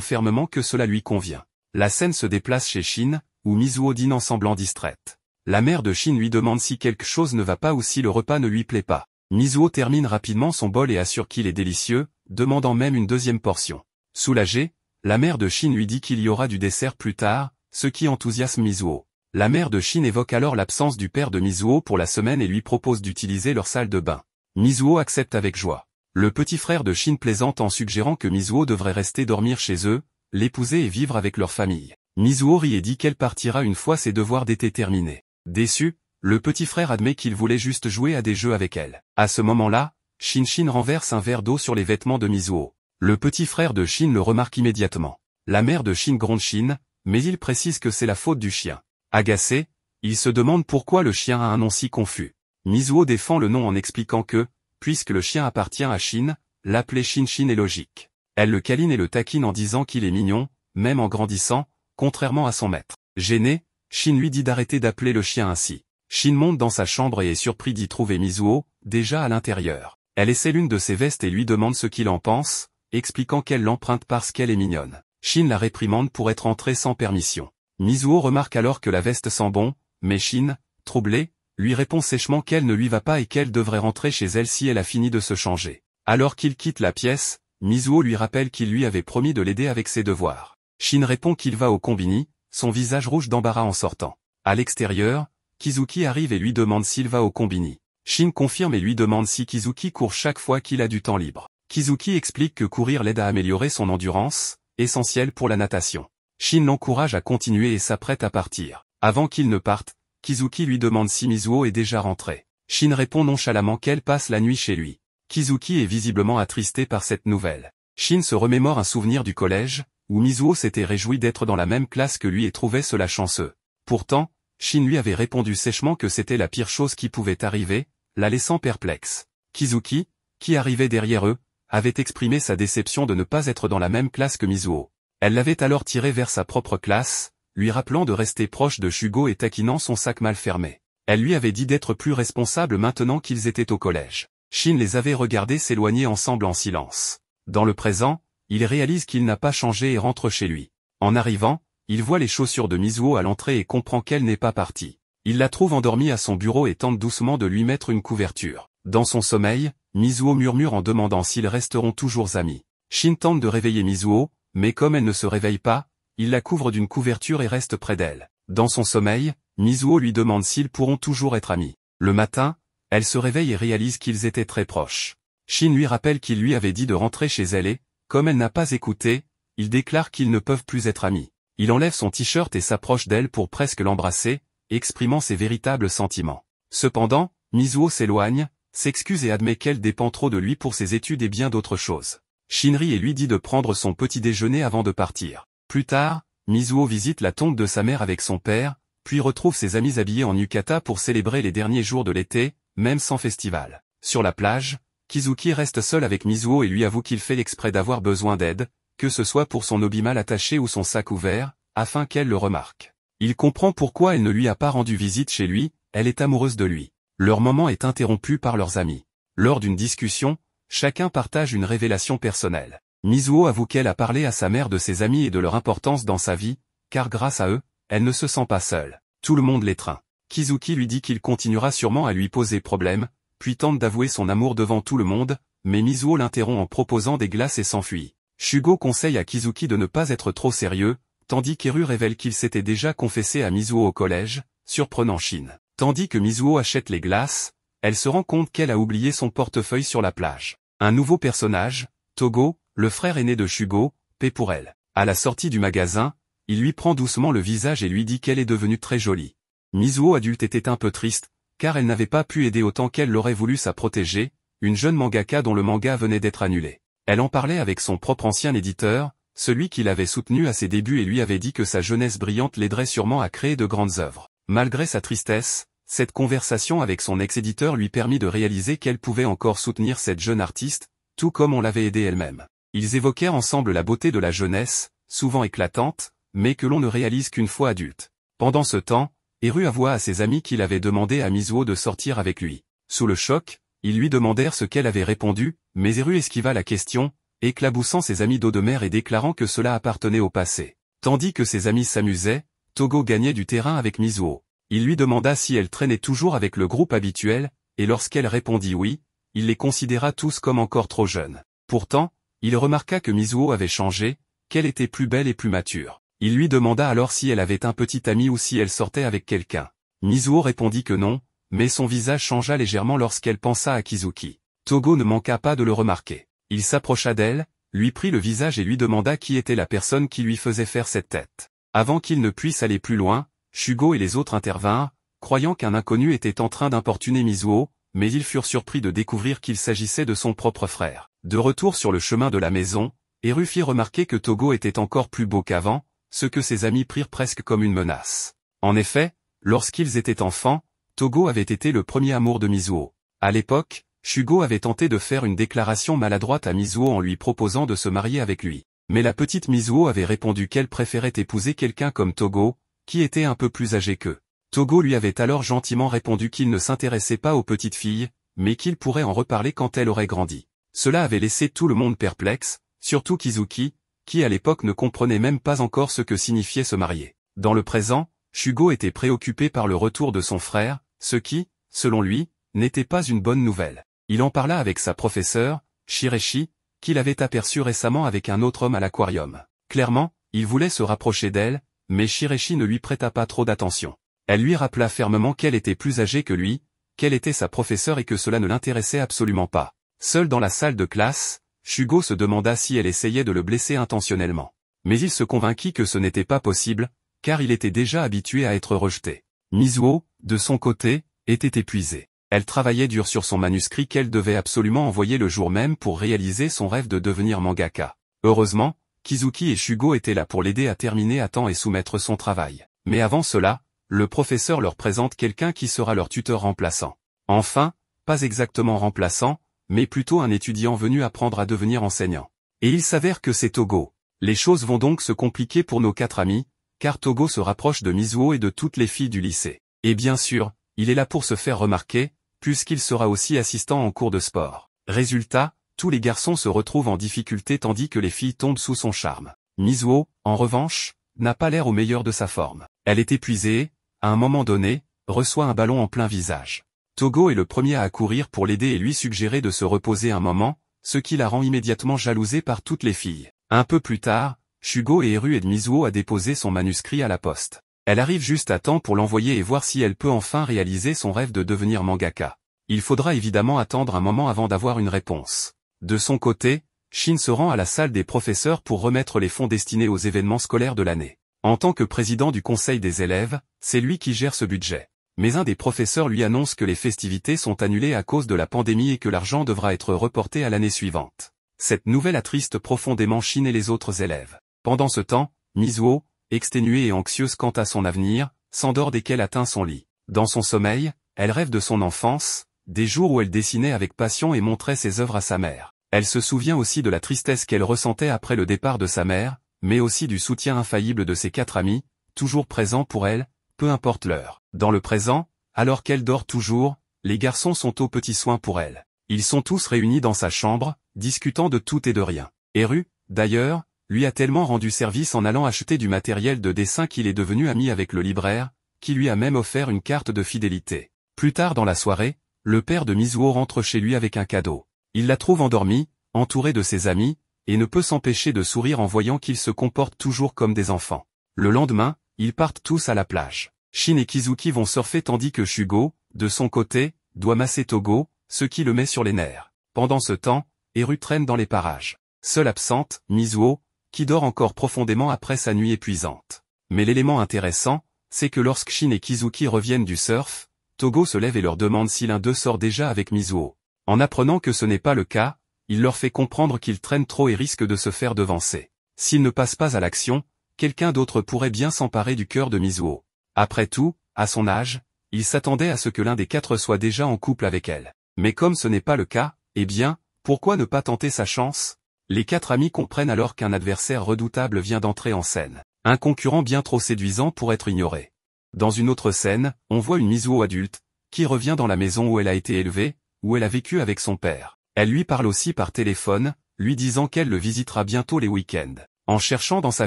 fermement que cela lui convient. La scène se déplace chez Shin, où Mizuho dîne en semblant distraite. La mère de Shin lui demande si quelque chose ne va pas ou si le repas ne lui plaît pas. Mizuho termine rapidement son bol et assure qu'il est délicieux, demandant même une deuxième portion. Soulagée, la mère de Shin lui dit qu'il y aura du dessert plus tard, ce qui enthousiasme Mizuho. La mère de Shin évoque alors l'absence du père de Mizuho pour la semaine et lui propose d'utiliser leur salle de bain. Mizuho accepte avec joie. Le petit frère de Shin plaisante en suggérant que Mizuho devrait rester dormir chez eux, l'épouser et vivre avec leur famille. Mizuho rit et dit qu'elle partira une fois ses devoirs d'été terminés. Déçu, le petit frère admet qu'il voulait juste jouer à des jeux avec elle. À ce moment-là, Shin renverse un verre d'eau sur les vêtements de Mizuho. Le petit frère de Shin le remarque immédiatement. La mère de Shin gronde Shin, mais il précise que c'est la faute du chien. Agacé, il se demande pourquoi le chien a un nom si confus. Mizuho défend le nom en expliquant que, puisque le chien appartient à Shin, l'appeler Shin est logique. Elle le câline et le taquine en disant qu'il est mignon, même en grandissant, contrairement à son maître. Gêné, Shin lui dit d'arrêter d'appeler le chien ainsi. Shin monte dans sa chambre et est surpris d'y trouver Mizuho, déjà à l'intérieur. Elle essaie l'une de ses vestes et lui demande ce qu'il en pense, expliquant qu'elle l'emprunte parce qu'elle est mignonne. Shin la réprimande pour être entrée sans permission. Mizuho remarque alors que la veste sent bon, mais Shin, troublée, lui répond sèchement qu'elle ne lui va pas et qu'elle devrait rentrer chez elle si elle a fini de se changer. Alors qu'il quitte la pièce, Mizuho lui rappelle qu'il lui avait promis de l'aider avec ses devoirs. Shin répond qu'il va au combini, son visage rouge d'embarras en sortant. À l'extérieur, Kizuki arrive et lui demande s'il va au combini. Shin confirme et lui demande si Kizuki court chaque fois qu'il a du temps libre. Kizuki explique que courir l'aide à améliorer son endurance, essentielle pour la natation. Shin l'encourage à continuer et s'apprête à partir. Avant qu'il ne parte, Kizuki lui demande si Mizuho est déjà rentrée. Shin répond nonchalamment qu'elle passe la nuit chez lui. Kizuki est visiblement attristé par cette nouvelle. Shin se remémore un souvenir du collège, où Mizuho s'était réjoui d'être dans la même classe que lui et trouvait cela chanceux. Pourtant, Shin lui avait répondu sèchement que c'était la pire chose qui pouvait arriver, la laissant perplexe. Kizuki, qui arrivait derrière eux, avait exprimé sa déception de ne pas être dans la même classe que Mizuho. Elle l'avait alors tiré vers sa propre classe, lui rappelant de rester proche de Shugo et taquinant son sac mal fermé. Elle lui avait dit d'être plus responsable maintenant qu'ils étaient au collège. Shin les avait regardés s'éloigner ensemble en silence. Dans le présent, il réalise qu'il n'a pas changé et rentre chez lui. En arrivant, il voit les chaussures de Mizuho à l'entrée et comprend qu'elle n'est pas partie. Il la trouve endormie à son bureau et tente doucement de lui mettre une couverture. Dans son sommeil, Mizuho murmure en demandant s'ils resteront toujours amis. Shin tente de réveiller Mizuho, mais comme elle ne se réveille pas, il la couvre d'une couverture et reste près d'elle. Dans son sommeil, Mizuho lui demande s'ils pourront toujours être amis. Le matin, elle se réveille et réalise qu'ils étaient très proches. Shin lui rappelle qu'il lui avait dit de rentrer chez elle et, comme elle n'a pas écouté, il déclare qu'ils ne peuvent plus être amis. Il enlève son t-shirt et s'approche d'elle pour presque l'embrasser, exprimant ses véritables sentiments. Cependant, Mizuho s'éloigne, s'excuse et admet qu'elle dépend trop de lui pour ses études et bien d'autres choses. Shin rit et lui dit de prendre son petit déjeuner avant de partir. Plus tard, Mizuho visite la tombe de sa mère avec son père, puis retrouve ses amis habillés en yukata pour célébrer les derniers jours de l'été, même sans festival. Sur la plage, Kizuki reste seul avec Mizuho et lui avoue qu'il fait l'exprès d'avoir besoin d'aide, que ce soit pour son obi mal attaché ou son sac ouvert, afin qu'elle le remarque. Il comprend pourquoi elle ne lui a pas rendu visite chez lui, elle est amoureuse de lui. Leur moment est interrompu par leurs amis. Lors d'une discussion, chacun partage une révélation personnelle. Mizuho avoue qu'elle a parlé à sa mère de ses amis et de leur importance dans sa vie, car grâce à eux, elle ne se sent pas seule. Tout le monde l'étreint. Kizuki lui dit qu'il continuera sûrement à lui poser problème, puis tente d'avouer son amour devant tout le monde, mais Mizuho l'interrompt en proposant des glaces et s'enfuit. Shugo conseille à Kizuki de ne pas être trop sérieux, tandis qu'Eru révèle qu'il s'était déjà confessé à Mizuho au collège, surprenant Shin. Tandis que Mizuho achète les glaces, elle se rend compte qu'elle a oublié son portefeuille sur la plage. Un nouveau personnage, Togo, le frère aîné de Shugo, paie pour elle. À la sortie du magasin, il lui prend doucement le visage et lui dit qu'elle est devenue très jolie. Mizuho adulte était un peu triste, car elle n'avait pas pu aider autant qu'elle l'aurait voulu sa protégée, une jeune mangaka dont le manga venait d'être annulé. Elle en parlait avec son propre ancien éditeur, celui qui l'avait soutenu à ses débuts et lui avait dit que sa jeunesse brillante l'aiderait sûrement à créer de grandes œuvres. Malgré sa tristesse, cette conversation avec son ex-éditeur lui permit de réaliser qu'elle pouvait encore soutenir cette jeune artiste, tout comme on l'avait aidée elle-même. Ils évoquèrent ensemble la beauté de la jeunesse, souvent éclatante, mais que l'on ne réalise qu'une fois adulte. Pendant ce temps, Eru avoua à ses amis qu'il avait demandé à Mizuho de sortir avec lui. Sous le choc, ils lui demandèrent ce qu'elle avait répondu, mais Eru esquiva la question, éclaboussant ses amis d'eau de mer et déclarant que cela appartenait au passé. Tandis que ses amis s'amusaient, Togo gagnait du terrain avec Mizuho. Il lui demanda si elle traînait toujours avec le groupe habituel, et lorsqu'elle répondit oui, il les considéra tous comme encore trop jeunes. Pourtant, il remarqua que Mizuho avait changé, qu'elle était plus belle et plus mature. Il lui demanda alors si elle avait un petit ami ou si elle sortait avec quelqu'un. Mizuho répondit que non, mais son visage changea légèrement lorsqu'elle pensa à Kizuki. Togo ne manqua pas de le remarquer. Il s'approcha d'elle, lui prit le visage et lui demanda qui était la personne qui lui faisait faire cette tête. Avant qu'il ne puisse aller plus loin, Shugo et les autres intervinrent, croyant qu'un inconnu était en train d'importuner Mizuho, mais ils furent surpris de découvrir qu'il s'agissait de son propre frère. De retour sur le chemin de la maison, Eru fit remarquer que Togo était encore plus beau qu'avant, ce que ses amis prirent presque comme une menace. En effet, lorsqu'ils étaient enfants, Togo avait été le premier amour de Mizuho. À l'époque, Shugo avait tenté de faire une déclaration maladroite à Mizuho en lui proposant de se marier avec lui. Mais la petite Mizuho avait répondu qu'elle préférait épouser quelqu'un comme Togo, qui était un peu plus âgé qu'eux. Togo lui avait alors gentiment répondu qu'il ne s'intéressait pas aux petites filles, mais qu'il pourrait en reparler quand elle aurait grandi. Cela avait laissé tout le monde perplexe, surtout Kizuki, qui à l'époque ne comprenait même pas encore ce que signifiait se marier. Dans le présent, Shugo était préoccupé par le retour de son frère, ce qui, selon lui, n'était pas une bonne nouvelle. Il en parla avec sa professeure, Shireshi, qu'il avait aperçu récemment avec un autre homme à l'aquarium. Clairement, il voulait se rapprocher d'elle, mais Shireshi ne lui prêta pas trop d'attention. Elle lui rappela fermement qu'elle était plus âgée que lui, qu'elle était sa professeure et que cela ne l'intéressait absolument pas. Seul dans la salle de classe, Shugo se demanda si elle essayait de le blesser intentionnellement. Mais il se convainquit que ce n'était pas possible, car il était déjà habitué à être rejeté. Mizuho, de son côté, était épuisée. Elle travaillait dur sur son manuscrit qu'elle devait absolument envoyer le jour même pour réaliser son rêve de devenir mangaka. Heureusement, Kizuki et Shugo étaient là pour l'aider à terminer à temps et soumettre son travail. Mais avant cela, le professeur leur présente quelqu'un qui sera leur tuteur remplaçant. Enfin, pas exactement remplaçant, mais plutôt un étudiant venu apprendre à devenir enseignant. Et il s'avère que c'est Togo. Les choses vont donc se compliquer pour nos 4 amis, car Togo se rapproche de Mizuho et de toutes les filles du lycée. Et bien sûr, il est là pour se faire remarquer, puisqu'il sera aussi assistant en cours de sport. Résultat, tous les garçons se retrouvent en difficulté tandis que les filles tombent sous son charme. Mizuho, en revanche, n'a pas l'air au meilleur de sa forme. Elle est épuisée et, à un moment donné, reçoit un ballon en plein visage. Togo est le premier à accourir pour l'aider et lui suggérer de se reposer un moment, ce qui la rend immédiatement jalousée par toutes les filles. Un peu plus tard, Shugo et Eru aident Mizuho à déposer son manuscrit à la poste. Elle arrive juste à temps pour l'envoyer et voir si elle peut enfin réaliser son rêve de devenir mangaka. Il faudra évidemment attendre un moment avant d'avoir une réponse. De son côté, Shin se rend à la salle des professeurs pour remettre les fonds destinés aux événements scolaires de l'année. En tant que président du conseil des élèves, c'est lui qui gère ce budget. Mais un des professeurs lui annonce que les festivités sont annulées à cause de la pandémie et que l'argent devra être reporté à l'année suivante. Cette nouvelle attriste profondément Shin et les autres élèves. Pendant ce temps, Mizuho, exténuée et anxieuse quant à son avenir, s'endort dès qu'elle atteint son lit. Dans son sommeil, elle rêve de son enfance, des jours où elle dessinait avec passion et montrait ses œuvres à sa mère. Elle se souvient aussi de la tristesse qu'elle ressentait après le départ de sa mère, mais aussi du soutien infaillible de ses 4 amis, toujours présents pour elle, peu importe l'heure. Dans le présent, alors qu'elle dort toujours, les garçons sont aux petits soins pour elle. Ils sont tous réunis dans sa chambre, discutant de tout et de rien. Eru, d'ailleurs, lui a tellement rendu service en allant acheter du matériel de dessin qu'il est devenu ami avec le libraire, qui lui a même offert une carte de fidélité. Plus tard dans la soirée, le père de Mizuho rentre chez lui avec un cadeau. Il la trouve endormie, entourée de ses amis, et ne peut s'empêcher de sourire en voyant qu'ils se comportent toujours comme des enfants. Le lendemain, ils partent tous à la plage. Shin et Kizuki vont surfer tandis que Shugo, de son côté, doit masser Togo, ce qui le met sur les nerfs. Pendant ce temps, Eru traîne dans les parages. Seule absente, Mizuho, qui dort encore profondément après sa nuit épuisante. Mais l'élément intéressant, c'est que lorsque Shin et Kizuki reviennent du surf, Togo se lève et leur demande si l'un d'eux sort déjà avec Mizuho. En apprenant que ce n'est pas le cas, il leur fait comprendre qu'ils traînent trop et risquent de se faire devancer. S'ils ne passent pas à l'action, quelqu'un d'autre pourrait bien s'emparer du cœur de Mizuho. Après tout, à son âge, il s'attendait à ce que l'un des 4 soit déjà en couple avec elle. Mais comme ce n'est pas le cas, eh bien, pourquoi ne pas tenter sa chance? Les 4 amis comprennent alors qu'un adversaire redoutable vient d'entrer en scène. Un concurrent bien trop séduisant pour être ignoré. Dans une autre scène, on voit une Mizuho adulte, qui revient dans la maison où elle a été élevée, où elle a vécu avec son père. Elle lui parle aussi par téléphone, lui disant qu'elle le visitera bientôt les week-ends. En cherchant dans sa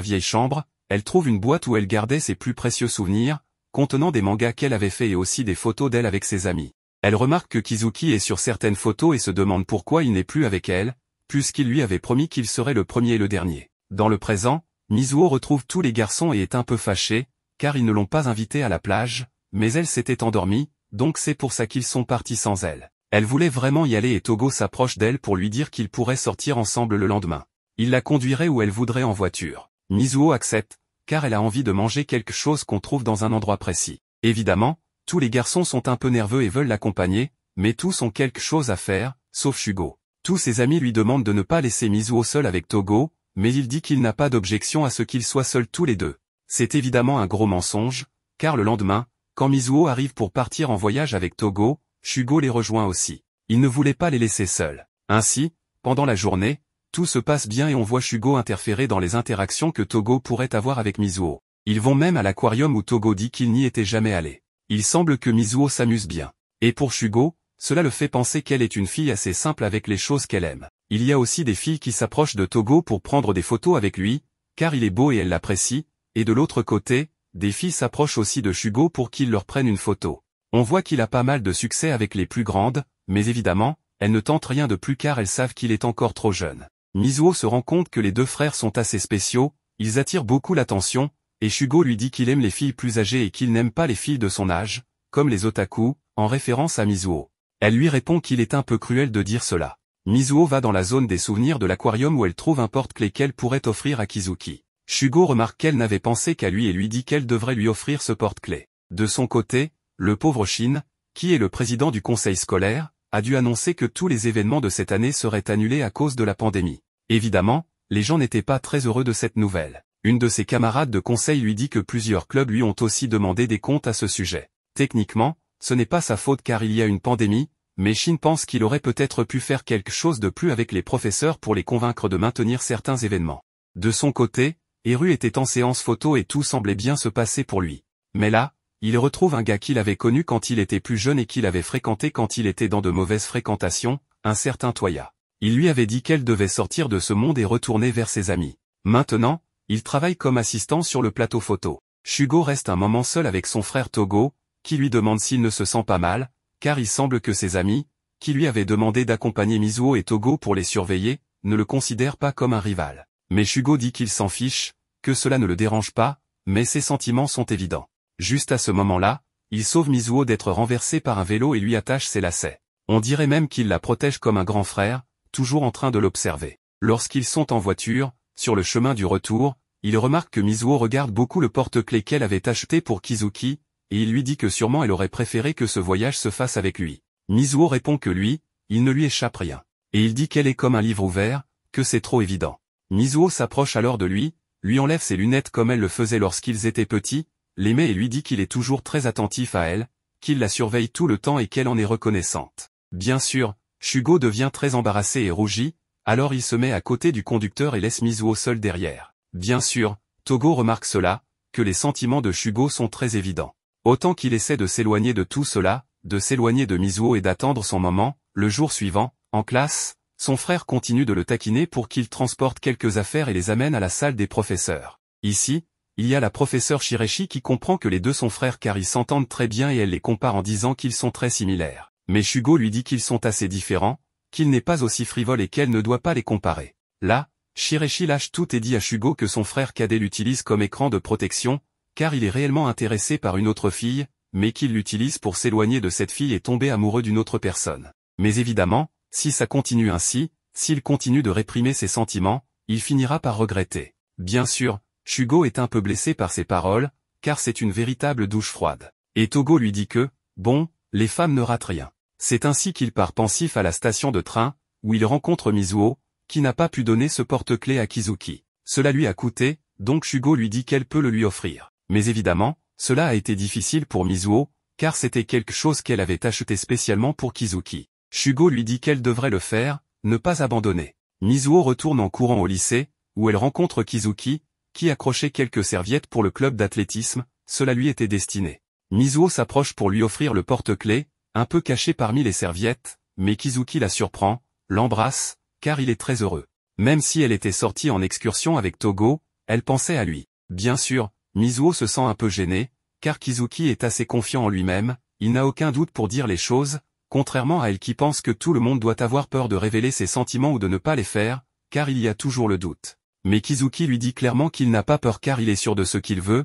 vieille chambre, elle trouve une boîte où elle gardait ses plus précieux souvenirs, contenant des mangas qu'elle avait fait et aussi des photos d'elle avec ses amis. Elle remarque que Kizuki est sur certaines photos et se demande pourquoi il n'est plus avec elle, puisqu'il lui avait promis qu'il serait le premier et le dernier. Dans le présent, Mizuho retrouve tous les garçons et est un peu fâchée, car ils ne l'ont pas invitée à la plage, mais elle s'était endormie, donc c'est pour ça qu'ils sont partis sans elle. Elle voulait vraiment y aller et Togo s'approche d'elle pour lui dire qu'ils pourraient sortir ensemble le lendemain. Il la conduirait où elle voudrait en voiture. Mizuho accepte, car elle a envie de manger quelque chose qu'on trouve dans un endroit précis. Évidemment, tous les garçons sont un peu nerveux et veulent l'accompagner, mais tous ont quelque chose à faire, sauf Shugo. Tous ses amis lui demandent de ne pas laisser Mizuho seul avec Togo, mais il dit qu'il n'a pas d'objection à ce qu'ils soient seuls tous les deux. C'est évidemment un gros mensonge, car le lendemain, quand Mizuho arrive pour partir en voyage avec Togo, Shugo les rejoint aussi. Il ne voulait pas les laisser seuls. Ainsi, pendant la journée, tout se passe bien et on voit Shugo interférer dans les interactions que Togo pourrait avoir avec Mizuho. Ils vont même à l'aquarium où Togo dit qu'il n'y était jamais allé. Il semble que Mizuho s'amuse bien. Et pour Shugo, cela le fait penser qu'elle est une fille assez simple avec les choses qu'elle aime. Il y a aussi des filles qui s'approchent de Togo pour prendre des photos avec lui, car il est beau et elles l'apprécient, et de l'autre côté, des filles s'approchent aussi de Shugo pour qu'il leur prenne une photo. On voit qu'il a pas mal de succès avec les plus grandes, mais évidemment, elles ne tentent rien de plus car elles savent qu'il est encore trop jeune. Mizuho se rend compte que les deux frères sont assez spéciaux, ils attirent beaucoup l'attention, et Shugo lui dit qu'il aime les filles plus âgées et qu'il n'aime pas les filles de son âge, comme les otaku, en référence à Mizuho. Elle lui répond qu'il est un peu cruel de dire cela. Mizuho va dans la zone des souvenirs de l'aquarium où elle trouve un porte-clés qu'elle pourrait offrir à Kizuki. Shugo remarque qu'elle n'avait pensé qu'à lui et lui dit qu'elle devrait lui offrir ce porte-clés. De son côté, le pauvre Shin, qui est le président du conseil scolaire, a dû annoncer que tous les événements de cette année seraient annulés à cause de la pandémie. Évidemment, les gens n'étaient pas très heureux de cette nouvelle. Une de ses camarades de conseil lui dit que plusieurs clubs lui ont aussi demandé des comptes à ce sujet. Techniquement, ce n'est pas sa faute car il y a une pandémie, mais Shin pense qu'il aurait peut-être pu faire quelque chose de plus avec les professeurs pour les convaincre de maintenir certains événements. De son côté, Eru était en séance photo et tout semblait bien se passer pour lui. Mais là, il retrouve un gars qu'il avait connu quand il était plus jeune et qu'il avait fréquenté quand il était dans de mauvaises fréquentations, un certain Toya. Il lui avait dit qu'elle devait sortir de ce monde et retourner vers ses amis. Maintenant, il travaille comme assistant sur le plateau photo. Shugo reste un moment seul avec son frère Togo, qui lui demande s'il ne se sent pas mal, car il semble que ses amis, qui lui avaient demandé d'accompagner Mizuho et Togo pour les surveiller, ne le considèrent pas comme un rival. Mais Shugo dit qu'il s'en fiche, que cela ne le dérange pas, mais ses sentiments sont évidents. Juste à ce moment-là, il sauve Mizuho d'être renversé par un vélo et lui attache ses lacets. On dirait même qu'il la protège comme un grand frère, toujours en train de l'observer. Lorsqu'ils sont en voiture, sur le chemin du retour, il remarque que Mizuho regarde beaucoup le porte-clés qu'elle avait acheté pour Kizuki, et il lui dit que sûrement elle aurait préféré que ce voyage se fasse avec lui. Mizuho répond que lui, il ne lui échappe rien. Et il dit qu'elle est comme un livre ouvert, que c'est trop évident. Mizuho s'approche alors de lui enlève ses lunettes comme elle le faisait lorsqu'ils étaient petits, les met et lui dit qu'il est toujours très attentif à elle, qu'il la surveille tout le temps et qu'elle en est reconnaissante. Bien sûr, Shugo devient très embarrassé et rougit, alors il se met à côté du conducteur et laisse Mizuho seul derrière. Bien sûr, Togo remarque cela, que les sentiments de Shugo sont très évidents. Autant qu'il essaie de s'éloigner de tout cela, de s'éloigner de Mizuho et d'attendre son moment, le jour suivant, en classe, son frère continue de le taquiner pour qu'il transporte quelques affaires et les amène à la salle des professeurs. Ici, il y a la professeure Shireshi qui comprend que les deux sont frères car ils s'entendent très bien et elle les compare en disant qu'ils sont très similaires. Mais Shugo lui dit qu'ils sont assez différents, qu'il n'est pas aussi frivole et qu'elle ne doit pas les comparer. Là, Shireshi lâche tout et dit à Shugo que son frère cadet l'utilise comme écran de protection, car il est réellement intéressé par une autre fille, mais qu'il l'utilise pour s'éloigner de cette fille et tomber amoureux d'une autre personne. Mais évidemment, si ça continue ainsi, s'il continue de réprimer ses sentiments, il finira par regretter. Bien sûr, Shugo est un peu blessé par ces paroles, car c'est une véritable douche froide. Et Togo lui dit que, bon, les femmes ne ratent rien. C'est ainsi qu'il part pensif à la station de train, où il rencontre Mizuho, qui n'a pas pu donner ce porte-clés à Kizuki. Cela lui a coûté, donc Shugo lui dit qu'elle peut le lui offrir. Mais évidemment, cela a été difficile pour Mizuho, car c'était quelque chose qu'elle avait acheté spécialement pour Kizuki. Shugo lui dit qu'elle devrait le faire, ne pas abandonner. Mizuho retourne en courant au lycée, où elle rencontre Kizuki, qui accrochait quelques serviettes pour le club d'athlétisme, cela lui était destiné. Mizuho s'approche pour lui offrir le porte-clés, un peu caché parmi les serviettes, mais Kizuki la surprend, l'embrasse, car il est très heureux. Même si elle était sortie en excursion avec Togo, elle pensait à lui. Bien sûr, Mizuho se sent un peu gêné, car Kizuki est assez confiant en lui-même, il n'a aucun doute pour dire les choses, contrairement à elle qui pense que tout le monde doit avoir peur de révéler ses sentiments ou de ne pas les faire, car il y a toujours le doute. Mais Kizuki lui dit clairement qu'il n'a pas peur car il est sûr de ce qu'il veut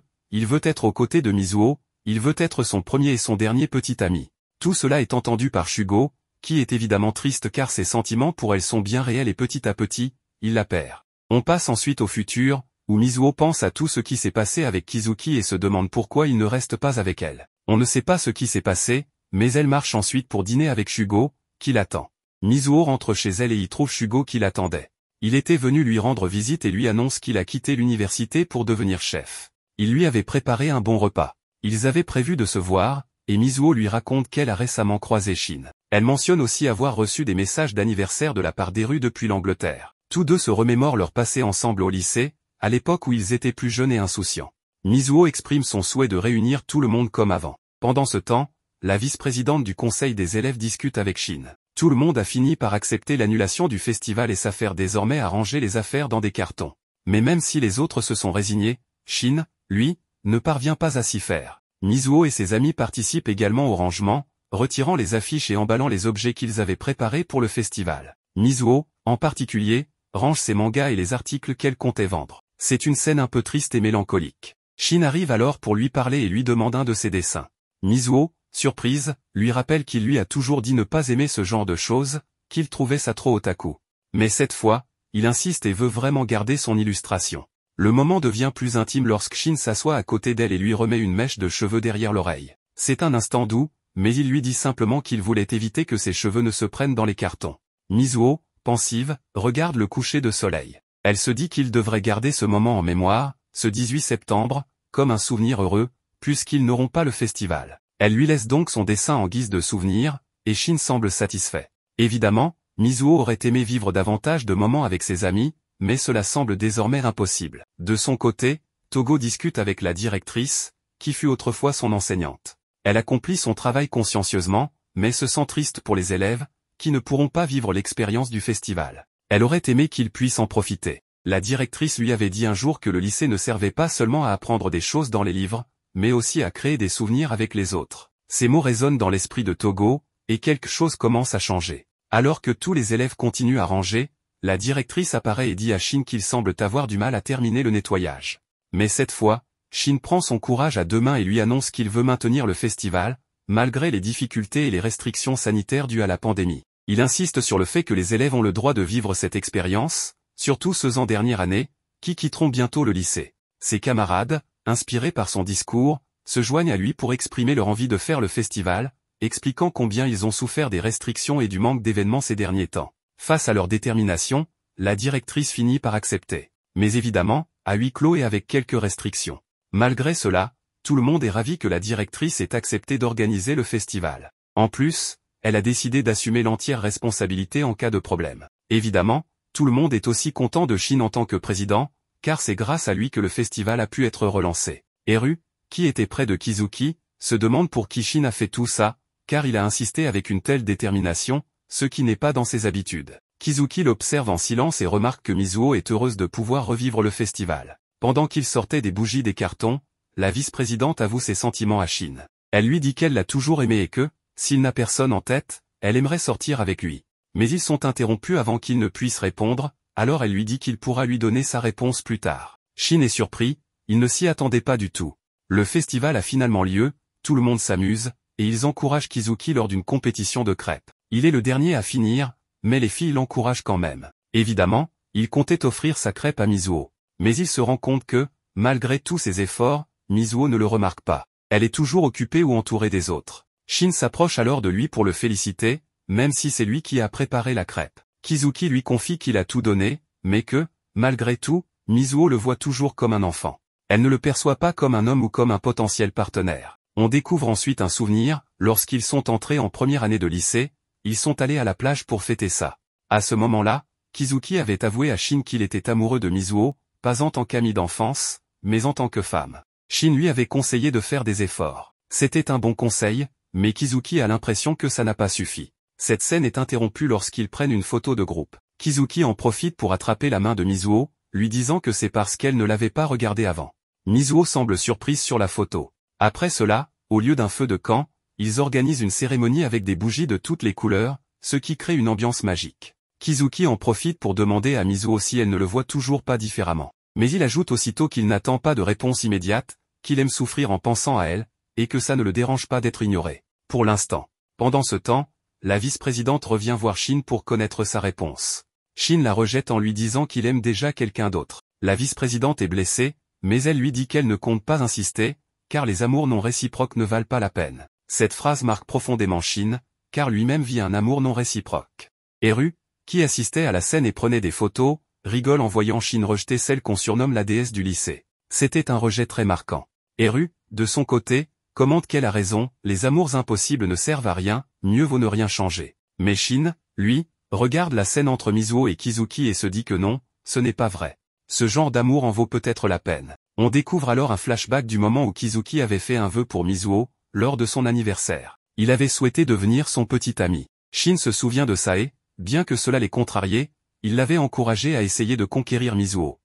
être aux côtés de Mizuho, il veut être son premier et son dernier petit ami. Tout cela est entendu par Shugo, qui est évidemment triste car ses sentiments pour elle sont bien réels et petit à petit, il la perd. On passe ensuite au futur, où Mizuho pense à tout ce qui s'est passé avec Kizuki et se demande pourquoi il ne reste pas avec elle. On ne sait pas ce qui s'est passé, mais elle marche ensuite pour dîner avec Shugo, qui l'attend. Mizuho rentre chez elle et y trouve Shugo qui l'attendait. Il était venu lui rendre visite et lui annonce qu'il a quitté l'université pour devenir chef. Il lui avait préparé un bon repas. Ils avaient prévu de se voir, et Mizuho lui raconte qu'elle a récemment croisé Shin. Elle mentionne aussi avoir reçu des messages d'anniversaire de la part d'Eru depuis l'Angleterre. Tous deux se remémorent leur passé ensemble au lycée, à l'époque où ils étaient plus jeunes et insouciants. Mizuho exprime son souhait de réunir tout le monde comme avant. Pendant ce temps, la vice-présidente du conseil des élèves discute avec Shin. Tout le monde a fini par accepter l'annulation du festival et s'affaire désormais à ranger les affaires dans des cartons. Mais même si les autres se sont résignés, Shin, lui, ne parvient pas à s'y faire. Mizuho et ses amis participent également au rangement, retirant les affiches et emballant les objets qu'ils avaient préparés pour le festival. Mizuho, en particulier, range ses mangas et les articles qu'elle comptait vendre. C'est une scène un peu triste et mélancolique. Shin arrive alors pour lui parler et lui demande un de ses dessins. Mizuho, surprise, lui rappelle qu'il lui a toujours dit ne pas aimer ce genre de choses, qu'il trouvait ça trop otaku. Mais cette fois, il insiste et veut vraiment garder son illustration. Le moment devient plus intime lorsque Shin s'assoit à côté d'elle et lui remet une mèche de cheveux derrière l'oreille. C'est un instant doux, mais il lui dit simplement qu'il voulait éviter que ses cheveux ne se prennent dans les cartons. Mizuho, pensive, regarde le coucher de soleil. Elle se dit qu'il devrait garder ce moment en mémoire, ce 18 septembre, comme un souvenir heureux, puisqu'ils n'auront pas le festival. Elle lui laisse donc son dessin en guise de souvenir, et Shin semble satisfait. Évidemment, Mizuho aurait aimé vivre davantage de moments avec ses amis, mais cela semble désormais impossible. De son côté, Togo discute avec la directrice, qui fut autrefois son enseignante. Elle accomplit son travail consciencieusement, mais se sent triste pour les élèves, qui ne pourront pas vivre l'expérience du festival. Elle aurait aimé qu'ils puissent en profiter. La directrice lui avait dit un jour que le lycée ne servait pas seulement à apprendre des choses dans les livres, mais aussi à créer des souvenirs avec les autres. Ces mots résonnent dans l'esprit de Togo, et quelque chose commence à changer. Alors que tous les élèves continuent à ranger, la directrice apparaît et dit à Shin qu'il semble avoir du mal à terminer le nettoyage. Mais cette fois, Shin prend son courage à deux mains et lui annonce qu'il veut maintenir le festival, malgré les difficultés et les restrictions sanitaires dues à la pandémie. Il insiste sur le fait que les élèves ont le droit de vivre cette expérience, surtout ceux en dernière année, qui quitteront bientôt le lycée. Ses camarades, inspirés par son discours, se joignent à lui pour exprimer leur envie de faire le festival, expliquant combien ils ont souffert des restrictions et du manque d'événements ces derniers temps. Face à leur détermination, la directrice finit par accepter. Mais évidemment, à huis clos et avec quelques restrictions. Malgré cela, tout le monde est ravi que la directrice ait accepté d'organiser le festival. En plus, elle a décidé d'assumer l'entière responsabilité en cas de problème. Évidemment, tout le monde est aussi content de Shin en tant que président, car c'est grâce à lui que le festival a pu être relancé. Eru, qui était près de Kizuki, se demande pour qui Shin a fait tout ça, car il a insisté avec une telle détermination, ce qui n'est pas dans ses habitudes. Kizuki l'observe en silence et remarque que Mizuho est heureuse de pouvoir revivre le festival. Pendant qu'il sortait des bougies des cartons, la vice-présidente avoue ses sentiments à Shin. Elle lui dit qu'elle l'a toujours aimé et que, s'il n'a personne en tête, elle aimerait sortir avec lui. Mais ils sont interrompus avant qu'il ne puisse répondre, alors elle lui dit qu'il pourra lui donner sa réponse plus tard. Shin est surpris, il ne s'y attendait pas du tout. Le festival a finalement lieu, tout le monde s'amuse, et ils encouragent Kizuki lors d'une compétition de crêpes. Il est le dernier à finir, mais les filles l'encouragent quand même. Évidemment, il comptait offrir sa crêpe à Mizuho. Mais il se rend compte que, malgré tous ses efforts, Mizuho ne le remarque pas. Elle est toujours occupée ou entourée des autres. Shin s'approche alors de lui pour le féliciter, même si c'est lui qui a préparé la crêpe. Kizuki lui confie qu'il a tout donné, mais que, malgré tout, Mizuho le voit toujours comme un enfant. Elle ne le perçoit pas comme un homme ou comme un potentiel partenaire. On découvre ensuite un souvenir, lorsqu'ils sont entrés en première année de lycée, ils sont allés à la plage pour fêter ça. À ce moment-là, Kizuki avait avoué à Shin qu'il était amoureux de Mizuho, pas en tant qu'ami d'enfance, mais en tant que femme. Shin lui avait conseillé de faire des efforts. C'était un bon conseil, mais Kizuki a l'impression que ça n'a pas suffi. Cette scène est interrompue lorsqu'ils prennent une photo de groupe. Kizuki en profite pour attraper la main de Mizuho, lui disant que c'est parce qu'elle ne l'avait pas regardé avant. Mizuho semble surprise sur la photo. Après cela, au lieu d'un feu de camp, ils organisent une cérémonie avec des bougies de toutes les couleurs, ce qui crée une ambiance magique. Kizuki en profite pour demander à Mizuho si elle ne le voit toujours pas différemment. Mais il ajoute aussitôt qu'il n'attend pas de réponse immédiate, qu'il aime souffrir en pensant à elle, et que ça ne le dérange pas d'être ignoré. Pour l'instant. Pendant ce temps, la vice-présidente revient voir Shin pour connaître sa réponse. Shin la rejette en lui disant qu'il aime déjà quelqu'un d'autre. La vice-présidente est blessée, mais elle lui dit qu'elle ne compte pas insister, car les amours non réciproques ne valent pas la peine. Cette phrase marque profondément Shin, car lui-même vit un amour non réciproque. Eru, qui assistait à la scène et prenait des photos, rigole en voyant Shin rejeter celle qu'on surnomme la déesse du lycée. C'était un rejet très marquant. Eru, de son côté, commente qu'elle a raison, les amours impossibles ne servent à rien, mieux vaut ne rien changer. Mais Shin, lui, regarde la scène entre Mizuho et Kizuki et se dit que non, ce n'est pas vrai. Ce genre d'amour en vaut peut-être la peine. On découvre alors un flashback du moment où Kizuki avait fait un vœu pour Mizuho, lors de son anniversaire. Il avait souhaité devenir son petit ami. Shin se souvient de ça et, bien que cela l'ait contrarié, il l'avait encouragé à essayer de conquérir Mizuho.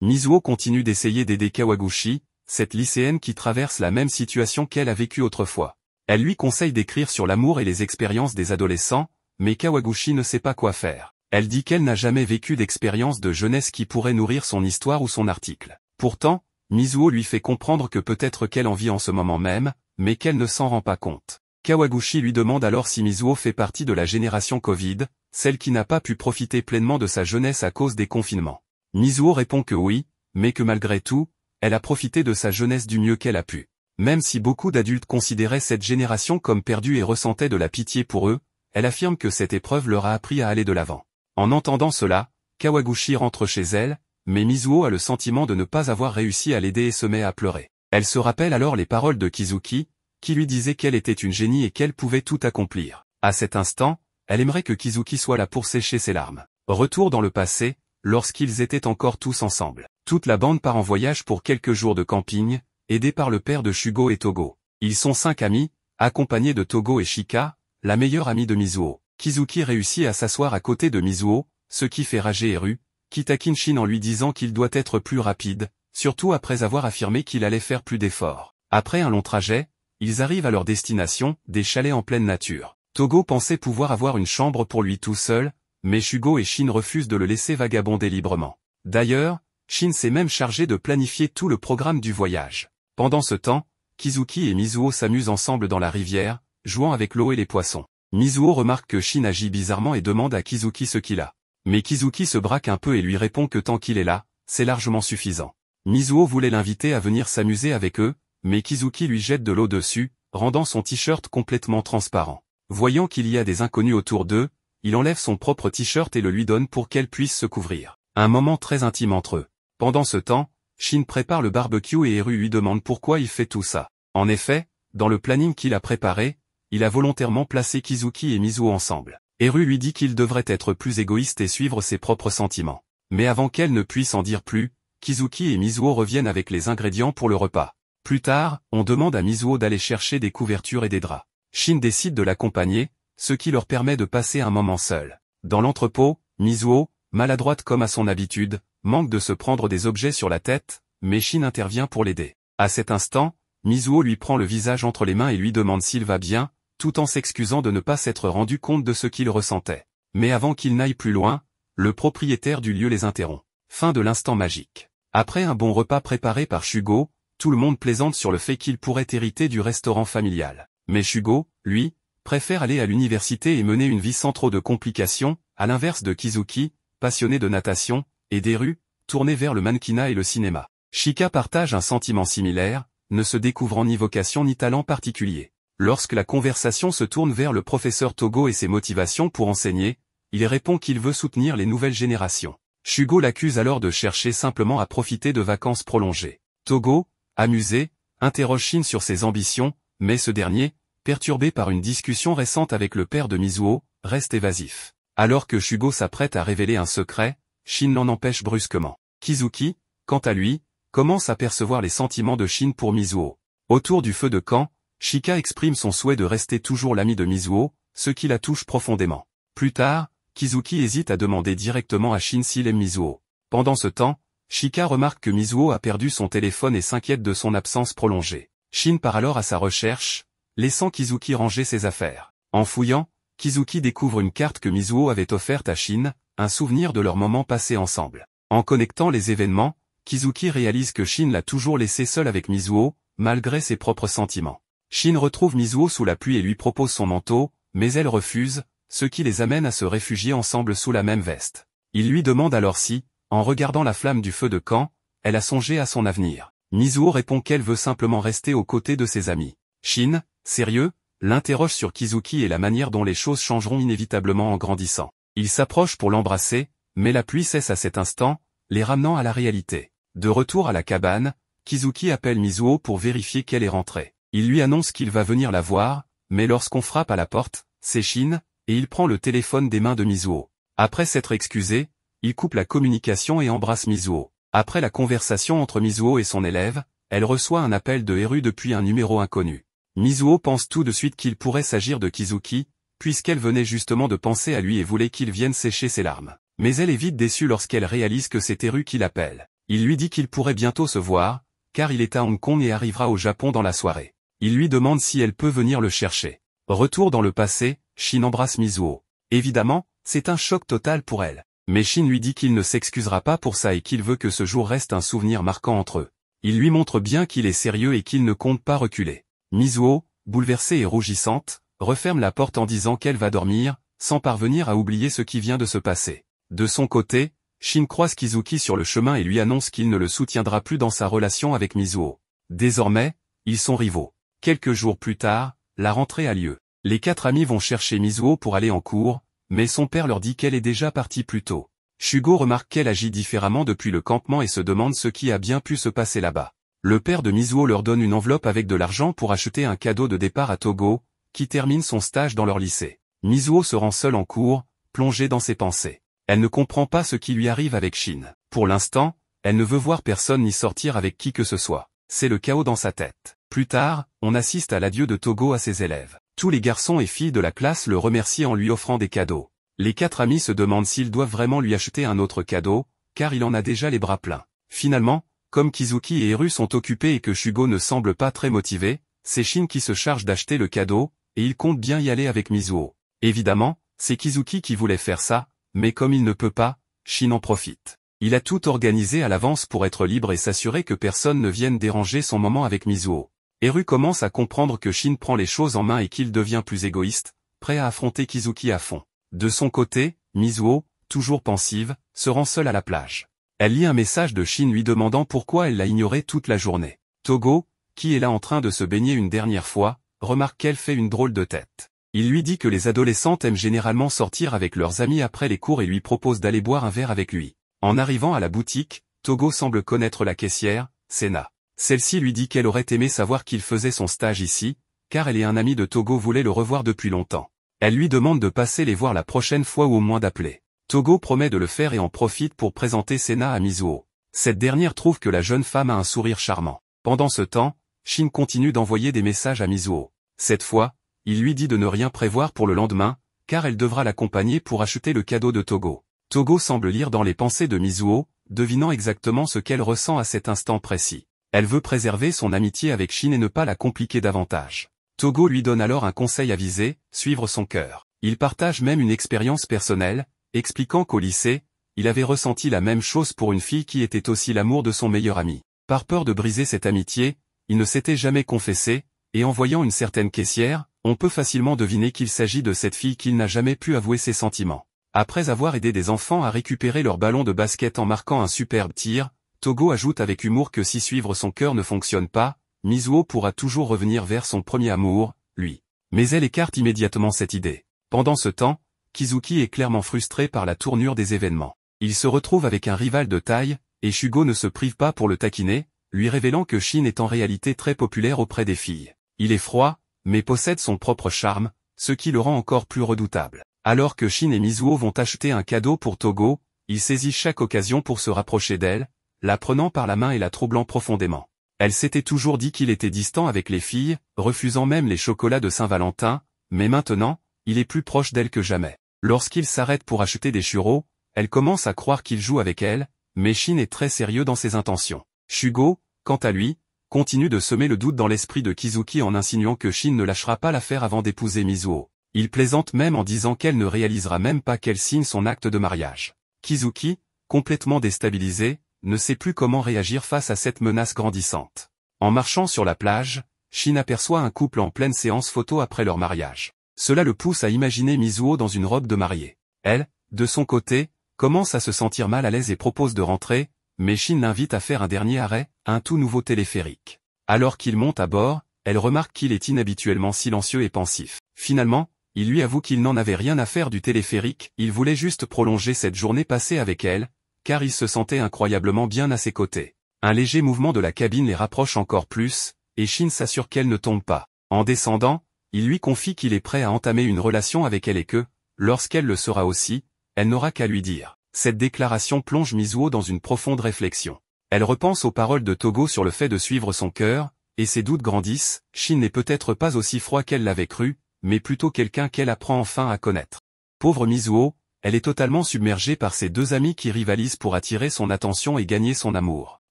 Mizuho continue d'essayer d'aider Kawaguchi, cette lycéenne qui traverse la même situation qu'elle a vécue autrefois. Elle lui conseille d'écrire sur l'amour et les expériences des adolescents, mais Kawaguchi ne sait pas quoi faire. Elle dit qu'elle n'a jamais vécu d'expérience de jeunesse qui pourrait nourrir son histoire ou son article. Pourtant, Mizuho lui fait comprendre que peut-être qu'elle en vit en ce moment même, mais qu'elle ne s'en rend pas compte. Kawaguchi lui demande alors si Mizuho fait partie de la génération Covid, celle qui n'a pas pu profiter pleinement de sa jeunesse à cause des confinements. Mizuho répond que oui, mais que malgré tout, elle a profité de sa jeunesse du mieux qu'elle a pu. Même si beaucoup d'adultes considéraient cette génération comme perdue et ressentaient de la pitié pour eux, elle affirme que cette épreuve leur a appris à aller de l'avant. En entendant cela, Kawaguchi rentre chez elle, mais Mizuho a le sentiment de ne pas avoir réussi à l'aider et se met à pleurer. Elle se rappelle alors les paroles de Kizuki, qui lui disait qu'elle était une génie et qu'elle pouvait tout accomplir. À cet instant, elle aimerait que Kizuki soit là pour sécher ses larmes. Retour dans le passé, lorsqu'ils étaient encore tous ensemble. Toute la bande part en voyage pour quelques jours de camping, aidés par le père de Shugo et Togo. Ils sont 5 amis, accompagnés de Togo et Shika, la meilleure amie de Mizuho. Kizuki réussit à s'asseoir à côté de Mizuho, ce qui fait rager Eru, qui taquine Shin en lui disant qu'il doit être plus rapide, surtout après avoir affirmé qu'il allait faire plus d'efforts. Après un long trajet, ils arrivent à leur destination, des chalets en pleine nature. Togo pensait pouvoir avoir une chambre pour lui tout seul, mais Shugo et Shin refusent de le laisser vagabonder librement. D'ailleurs, Shin s'est même chargé de planifier tout le programme du voyage. Pendant ce temps, Kizuki et Mizuho s'amusent ensemble dans la rivière, jouant avec l'eau et les poissons. Mizuho remarque que Shin agit bizarrement et demande à Kizuki ce qu'il a. Mais Kizuki se braque un peu et lui répond que tant qu'il est là, c'est largement suffisant. Mizuho voulait l'inviter à venir s'amuser avec eux, mais Kizuki lui jette de l'eau dessus, rendant son t-shirt complètement transparent. Voyant qu'il y a des inconnus autour d'eux, il enlève son propre t-shirt et le lui donne pour qu'elle puisse se couvrir. Un moment très intime entre eux. Pendant ce temps, Shin prépare le barbecue et Eru lui demande pourquoi il fait tout ça. En effet, dans le planning qu'il a préparé, il a volontairement placé Kizuki et Mizuho ensemble. Eru lui dit qu'il devrait être plus égoïste et suivre ses propres sentiments. Mais avant qu'elle ne puisse en dire plus, Kizuki et Mizuho reviennent avec les ingrédients pour le repas. Plus tard, on demande à Mizuho d'aller chercher des couvertures et des draps. Shin décide de l'accompagner, ce qui leur permet de passer un moment seul. Dans l'entrepôt, Mizuho, maladroite comme à son habitude, manque de se prendre des objets sur la tête, mais Shin intervient pour l'aider. À cet instant, Mizuho lui prend le visage entre les mains et lui demande s'il va bien, tout en s'excusant de ne pas s'être rendu compte de ce qu'il ressentait. Mais avant qu'il n'aille plus loin, le propriétaire du lieu les interrompt. Fin de l'instant magique. Après un bon repas préparé par Shugo, tout le monde plaisante sur le fait qu'il pourrait hériter du restaurant familial. Mais Shugo, lui, préfère aller à l'université et mener une vie sans trop de complications, à l'inverse de Kizuki, passionné de natation, et d'Eru, tourné vers le mannequinat et le cinéma. Shika partage un sentiment similaire, ne se découvrant ni vocation ni talent particulier. Lorsque la conversation se tourne vers le professeur Togo et ses motivations pour enseigner, il répond qu'il veut soutenir les nouvelles générations. Shugo l'accuse alors de chercher simplement à profiter de vacances prolongées. Togo, amusé, interroge Shin sur ses ambitions, mais ce dernier, perturbé par une discussion récente avec le père de Mizuho, reste évasif. Alors que Shugo s'apprête à révéler un secret, Shin l'en empêche brusquement. Kizuki, quant à lui, commence à percevoir les sentiments de Shin pour Mizuho. Autour du feu de camp, Chika exprime son souhait de rester toujours l'ami de Mizuho, ce qui la touche profondément. Plus tard, Kizuki hésite à demander directement à Shin s'il aime Mizuho. Pendant ce temps, Chika remarque que Mizuho a perdu son téléphone et s'inquiète de son absence prolongée. Shin part alors à sa recherche, laissant Kizuki ranger ses affaires. En fouillant, Kizuki découvre une carte que Mizuho avait offerte à Shin, un souvenir de leurs moments passés ensemble. En connectant les événements, Kizuki réalise que Shin l'a toujours laissé seul avec Mizuho, malgré ses propres sentiments. Shin retrouve Mizuho sous la pluie et lui propose son manteau, mais elle refuse, ce qui les amène à se réfugier ensemble sous la même veste. Il lui demande alors si, en regardant la flamme du feu de camp, elle a songé à son avenir. Mizuho répond qu'elle veut simplement rester aux côtés de ses amis. Shin, sérieux, l'interroge sur Kizuki et la manière dont les choses changeront inévitablement en grandissant. Il s'approche pour l'embrasser, mais la pluie cesse à cet instant, les ramenant à la réalité. De retour à la cabane, Kizuki appelle Mizuho pour vérifier qu'elle est rentrée. Il lui annonce qu'il va venir la voir, mais lorsqu'on frappe à la porte, c'est Shin, et il prend le téléphone des mains de Mizuho. Après s'être excusé, il coupe la communication et embrasse Mizuho. Après la conversation entre Mizuho et son élève, elle reçoit un appel de Eru depuis un numéro inconnu. Mizuho pense tout de suite qu'il pourrait s'agir de Kizuki, puisqu'elle venait justement de penser à lui et voulait qu'il vienne sécher ses larmes. Mais elle est vite déçue lorsqu'elle réalise que c'est Eru qui l'appelle. Il lui dit qu'il pourrait bientôt se voir, car il est à Hong Kong et arrivera au Japon dans la soirée. Il lui demande si elle peut venir le chercher. Retour dans le passé, Shin embrasse Mizuho. Évidemment, c'est un choc total pour elle. Mais Shin lui dit qu'il ne s'excusera pas pour ça et qu'il veut que ce jour reste un souvenir marquant entre eux. Il lui montre bien qu'il est sérieux et qu'il ne compte pas reculer. Mizuho, bouleversée et rougissante, referme la porte en disant qu'elle va dormir, sans parvenir à oublier ce qui vient de se passer. De son côté, Shin croise Kizuki sur le chemin et lui annonce qu'il ne le soutiendra plus dans sa relation avec Mizuho. Désormais, ils sont rivaux. Quelques jours plus tard, la rentrée a lieu. Les 4 amis vont chercher Mizuho pour aller en cours, mais son père leur dit qu'elle est déjà partie plus tôt. Shugo remarque qu'elle agit différemment depuis le campement et se demande ce qui a bien pu se passer là-bas. Le père de Mizuho leur donne une enveloppe avec de l'argent pour acheter un cadeau de départ à Togo, qui termine son stage dans leur lycée. Mizuho se rend seule en cours, plongée dans ses pensées. Elle ne comprend pas ce qui lui arrive avec Shin. Pour l'instant, elle ne veut voir personne ni sortir avec qui que ce soit. C'est le chaos dans sa tête. Plus tard, on assiste à l'adieu de Togo à ses élèves. Tous les garçons et filles de la classe le remercient en lui offrant des cadeaux. Les 4 amis se demandent s'ils doivent vraiment lui acheter un autre cadeau, car il en a déjà les bras pleins. Finalement, comme Kizuki et Eru sont occupés et que Shugo ne semble pas très motivé, c'est Shin qui se charge d'acheter le cadeau, et il compte bien y aller avec Mizuho. Évidemment, c'est Kizuki qui voulait faire ça, mais comme il ne peut pas, Shin en profite. Il a tout organisé à l'avance pour être libre et s'assurer que personne ne vienne déranger son moment avec Mizuho. Eru commence à comprendre que Shin prend les choses en main et qu'il devient plus égoïste, prêt à affronter Kizuki à fond. De son côté, Mizuho, toujours pensive, se rend seule à la plage. Elle lit un message de Shin lui demandant pourquoi elle l'a ignoré toute la journée. Togo, qui est là en train de se baigner une dernière fois, remarque qu'elle fait une drôle de tête. Il lui dit que les adolescentes aiment généralement sortir avec leurs amis après les cours et lui propose d'aller boire un verre avec lui. En arrivant à la boutique, Togo semble connaître la caissière, Sena. Celle-ci lui dit qu'elle aurait aimé savoir qu'il faisait son stage ici, car elle et un ami de Togo voulaient le revoir depuis longtemps. Elle lui demande de passer les voir la prochaine fois ou au moins d'appeler. Togo promet de le faire et en profite pour présenter Sena à Mizuho. Cette dernière trouve que la jeune femme a un sourire charmant. Pendant ce temps, Shin continue d'envoyer des messages à Mizuho. Cette fois, il lui dit de ne rien prévoir pour le lendemain, car elle devra l'accompagner pour acheter le cadeau de Togo. Togo semble lire dans les pensées de Mizuho, devinant exactement ce qu'elle ressent à cet instant précis. Elle veut préserver son amitié avec Shin et ne pas la compliquer davantage. Togo lui donne alors un conseil avisé, suivre son cœur. Il partage même une expérience personnelle, expliquant qu'au lycée, il avait ressenti la même chose pour une fille qui était aussi l'amour de son meilleur ami. Par peur de briser cette amitié, il ne s'était jamais confessé, et en voyant une certaine caissière, on peut facilement deviner qu'il s'agit de cette fille qu'il n'a jamais pu avouer ses sentiments. Après avoir aidé des enfants à récupérer leur ballon de basket en marquant un superbe tir, Togo ajoute avec humour que si suivre son cœur ne fonctionne pas, Mizuho pourra toujours revenir vers son premier amour, lui. Mais elle écarte immédiatement cette idée. Pendant ce temps, Kizuki est clairement frustré par la tournure des événements. Il se retrouve avec un rival de taille, et Shugo ne se prive pas pour le taquiner, lui révélant que Shin est en réalité très populaire auprès des filles. Il est froid, mais possède son propre charme, ce qui le rend encore plus redoutable. Alors que Shin et Mizuho vont acheter un cadeau pour Togo, il saisit chaque occasion pour se rapprocher d'elle, la prenant par la main et la troublant profondément. Elle s'était toujours dit qu'il était distant avec les filles, refusant même les chocolats de Saint-Valentin, mais maintenant, il est plus proche d'elle que jamais. Lorsqu'il s'arrête pour acheter des churros, elle commence à croire qu'il joue avec elle, mais Shin est très sérieux dans ses intentions. Shugo, quant à lui, continue de semer le doute dans l'esprit de Kizuki en insinuant que Shin ne lâchera pas l'affaire avant d'épouser Mizuho. Il plaisante même en disant qu'elle ne réalisera même pas qu'elle signe son acte de mariage. Kizuki, complètement déstabilisé, ne sait plus comment réagir face à cette menace grandissante. En marchant sur la plage, Shin aperçoit un couple en pleine séance photo après leur mariage. Cela le pousse à imaginer Mizuho dans une robe de mariée. Elle, de son côté, commence à se sentir mal à l'aise et propose de rentrer, mais Shin l'invite à faire un dernier arrêt, un tout nouveau téléphérique. Alors qu'il monte à bord, elle remarque qu'il est inhabituellement silencieux et pensif. Finalement, il lui avoue qu'il n'en avait rien à faire du téléphérique, il voulait juste prolonger cette journée passée avec elle, car il se sentait incroyablement bien à ses côtés. Un léger mouvement de la cabine les rapproche encore plus, et Shin s'assure qu'elle ne tombe pas. En descendant, il lui confie qu'il est prêt à entamer une relation avec elle et que, lorsqu'elle le sera aussi, elle n'aura qu'à lui dire. Cette déclaration plonge Mizuho dans une profonde réflexion. Elle repense aux paroles de Togo sur le fait de suivre son cœur, et ses doutes grandissent. Shin n'est peut-être pas aussi froid qu'elle l'avait cru, mais plutôt quelqu'un qu'elle apprend enfin à connaître. Pauvre Mizuho, elle est totalement submergée par ses deux amis qui rivalisent pour attirer son attention et gagner son amour.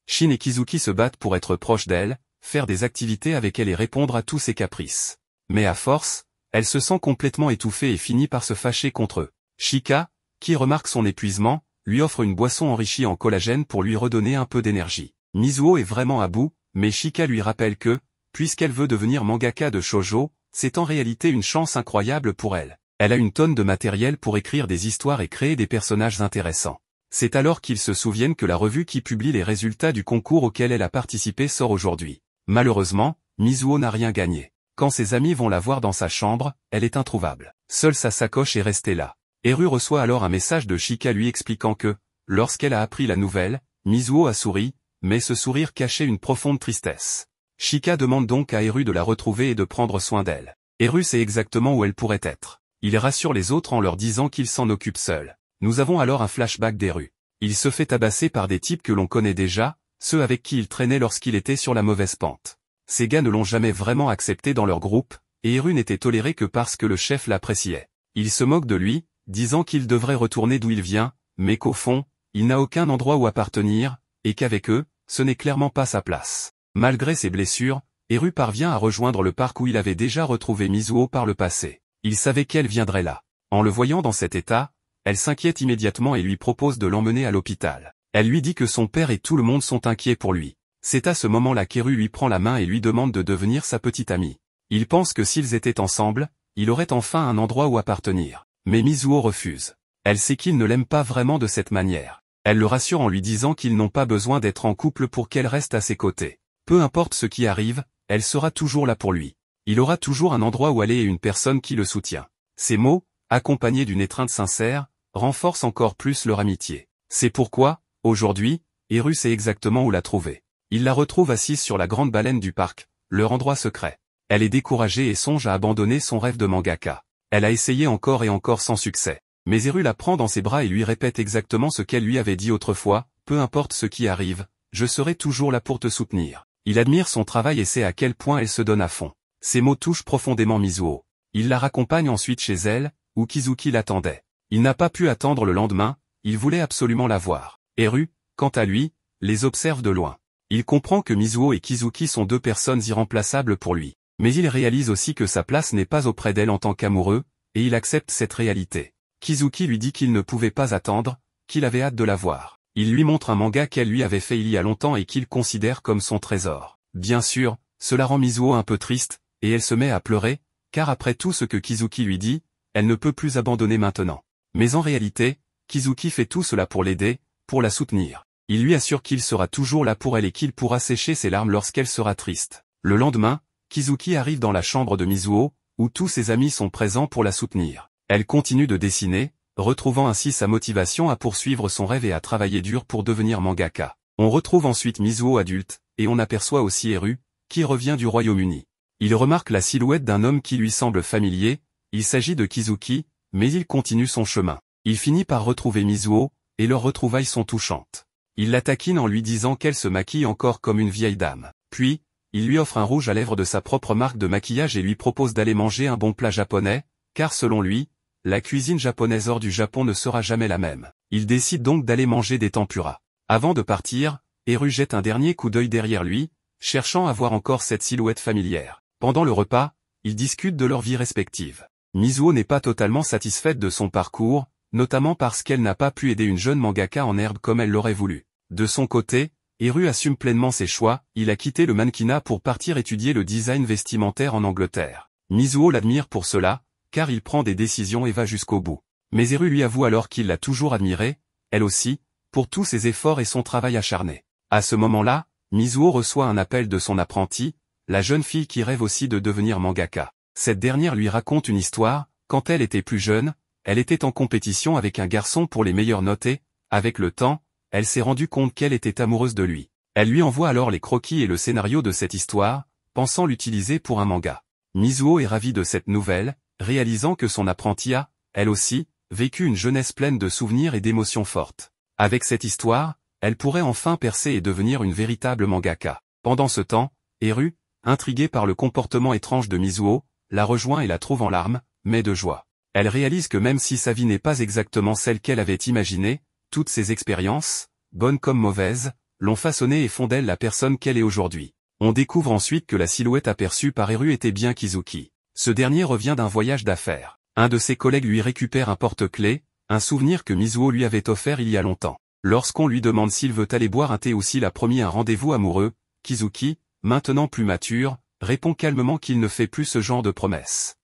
Shin et Kizuki se battent pour être proches d'elle, faire des activités avec elle et répondre à tous ses caprices. Mais à force, elle se sent complètement étouffée et finit par se fâcher contre eux. Shika, qui remarque son épuisement, lui offre une boisson enrichie en collagène pour lui redonner un peu d'énergie. Mizuho est vraiment à bout, mais Shika lui rappelle que, puisqu'elle veut devenir mangaka de shoujo, c'est en réalité une chance incroyable pour elle. Elle a une tonne de matériel pour écrire des histoires et créer des personnages intéressants. C'est alors qu'ils se souviennent que la revue qui publie les résultats du concours auquel elle a participé sort aujourd'hui. Malheureusement, Mizuho n'a rien gagné. Quand ses amis vont la voir dans sa chambre, elle est introuvable. Seule sa sacoche est restée là. Eru reçoit alors un message de Shika lui expliquant que, lorsqu'elle a appris la nouvelle, Mizuho a souri, mais ce sourire cachait une profonde tristesse. Shika demande donc à Eru de la retrouver et de prendre soin d'elle. Eru sait exactement où elle pourrait être. Il rassure les autres en leur disant qu'il s'en occupe seul. Nous avons alors un flashback d'Eru. Il se fait tabasser par des types que l'on connaît déjà, ceux avec qui il traînait lorsqu'il était sur la mauvaise pente. Ces gars ne l'ont jamais vraiment accepté dans leur groupe, et Eru n'était toléré que parce que le chef l'appréciait. Il se moque de lui, disant qu'il devrait retourner d'où il vient, mais qu'au fond, il n'a aucun endroit où appartenir, et qu'avec eux, ce n'est clairement pas sa place. Malgré ses blessures, Eru parvient à rejoindre le parc où il avait déjà retrouvé Mizuho par le passé. Il savait qu'elle viendrait là. En le voyant dans cet état, elle s'inquiète immédiatement et lui propose de l'emmener à l'hôpital. Elle lui dit que son père et tout le monde sont inquiets pour lui. C'est à ce moment-là qu'Eru lui prend la main et lui demande de devenir sa petite amie. Il pense que s'ils étaient ensemble, il aurait enfin un endroit où appartenir. Mais Mizuho refuse. Elle sait qu'il ne l'aime pas vraiment de cette manière. Elle le rassure en lui disant qu'ils n'ont pas besoin d'être en couple pour qu'elle reste à ses côtés. Peu importe ce qui arrive, elle sera toujours là pour lui. Il aura toujours un endroit où aller et une personne qui le soutient. Ces mots, accompagnés d'une étreinte sincère, renforcent encore plus leur amitié. C'est pourquoi, aujourd'hui, Eru sait exactement où la trouver. Il la retrouve assise sur la grande baleine du parc, leur endroit secret. Elle est découragée et songe à abandonner son rêve de mangaka. Elle a essayé encore et encore sans succès. Mais Eru la prend dans ses bras et lui répète exactement ce qu'elle lui avait dit autrefois, peu importe ce qui arrive, je serai toujours là pour te soutenir. Il admire son travail et sait à quel point elle se donne à fond. Ces mots touchent profondément Mizuho. Il la raccompagne ensuite chez elle, où Kizuki l'attendait. Il n'a pas pu attendre le lendemain, il voulait absolument la voir. Eru, quant à lui, les observe de loin. Il comprend que Mizuho et Kizuki sont deux personnes irremplaçables pour lui. Mais il réalise aussi que sa place n'est pas auprès d'elle en tant qu'amoureux, et il accepte cette réalité. Kizuki lui dit qu'il ne pouvait pas attendre, qu'il avait hâte de la voir. Il lui montre un manga qu'elle lui avait fait il y a longtemps et qu'il considère comme son trésor. Bien sûr, cela rend Mizuho un peu triste, et elle se met à pleurer, car après tout ce que Kizuki lui dit, elle ne peut plus abandonner maintenant. Mais en réalité, Kizuki fait tout cela pour l'aider, pour la soutenir. Il lui assure qu'il sera toujours là pour elle et qu'il pourra sécher ses larmes lorsqu'elle sera triste. Le lendemain, Kizuki arrive dans la chambre de Mizuho, où tous ses amis sont présents pour la soutenir. Elle continue de dessiner, retrouvant ainsi sa motivation à poursuivre son rêve et à travailler dur pour devenir mangaka. On retrouve ensuite Mizuho adulte, et on aperçoit aussi Eru, qui revient du Royaume-Uni. Il remarque la silhouette d'un homme qui lui semble familier, il s'agit de Kizuki, mais il continue son chemin. Il finit par retrouver Mizuho, et leurs retrouvailles sont touchantes. Il la taquine en lui disant qu'elle se maquille encore comme une vieille dame. Puis, il lui offre un rouge à lèvres de sa propre marque de maquillage et lui propose d'aller manger un bon plat japonais, car selon lui, la cuisine japonaise hors du Japon ne sera jamais la même. Il décide donc d'aller manger des tempura. Avant de partir, Eru jette un dernier coup d'œil derrière lui, cherchant à voir encore cette silhouette familière. Pendant le repas, ils discutent de leur vie respective. Mizuho n'est pas totalement satisfaite de son parcours, notamment parce qu'elle n'a pas pu aider une jeune mangaka en herbe comme elle l'aurait voulu. De son côté, Eru assume pleinement ses choix, il a quitté le mannequinat pour partir étudier le design vestimentaire en Angleterre. Mizuho l'admire pour cela, car il prend des décisions et va jusqu'au bout. Mais Eru lui avoue alors qu'il l'a toujours admirée, elle aussi, pour tous ses efforts et son travail acharné. À ce moment-là, Mizuho reçoit un appel de son apprentie, la jeune fille qui rêve aussi de devenir mangaka. Cette dernière lui raconte une histoire, quand elle était plus jeune, elle était en compétition avec un garçon pour les meilleures notes et, avec le temps, elle s'est rendue compte qu'elle était amoureuse de lui. Elle lui envoie alors les croquis et le scénario de cette histoire, pensant l'utiliser pour un manga. Mizuho est ravie de cette nouvelle, réalisant que son apprentie a, elle aussi, vécu une jeunesse pleine de souvenirs et d'émotions fortes. Avec cette histoire, elle pourrait enfin percer et devenir une véritable mangaka. Pendant ce temps, Eru, intriguée par le comportement étrange de Mizuho, la rejoint et la trouve en larmes, mais de joie. Elle réalise que même si sa vie n'est pas exactement celle qu'elle avait imaginée, toutes ses expériences, bonnes comme mauvaises, l'ont façonnée et font d'elle la personne qu'elle est aujourd'hui. On découvre ensuite que la silhouette aperçue par Eru était bien Kizuki. Ce dernier revient d'un voyage d'affaires. Un de ses collègues lui récupère un porte-clés, un souvenir que Mizuho lui avait offert il y a longtemps. Lorsqu'on lui demande s'il veut aller boire un thé ou s'il a promis un rendez-vous amoureux, Kizuki, maintenant plus mature, répond calmement qu'il ne fait plus ce genre de promesses.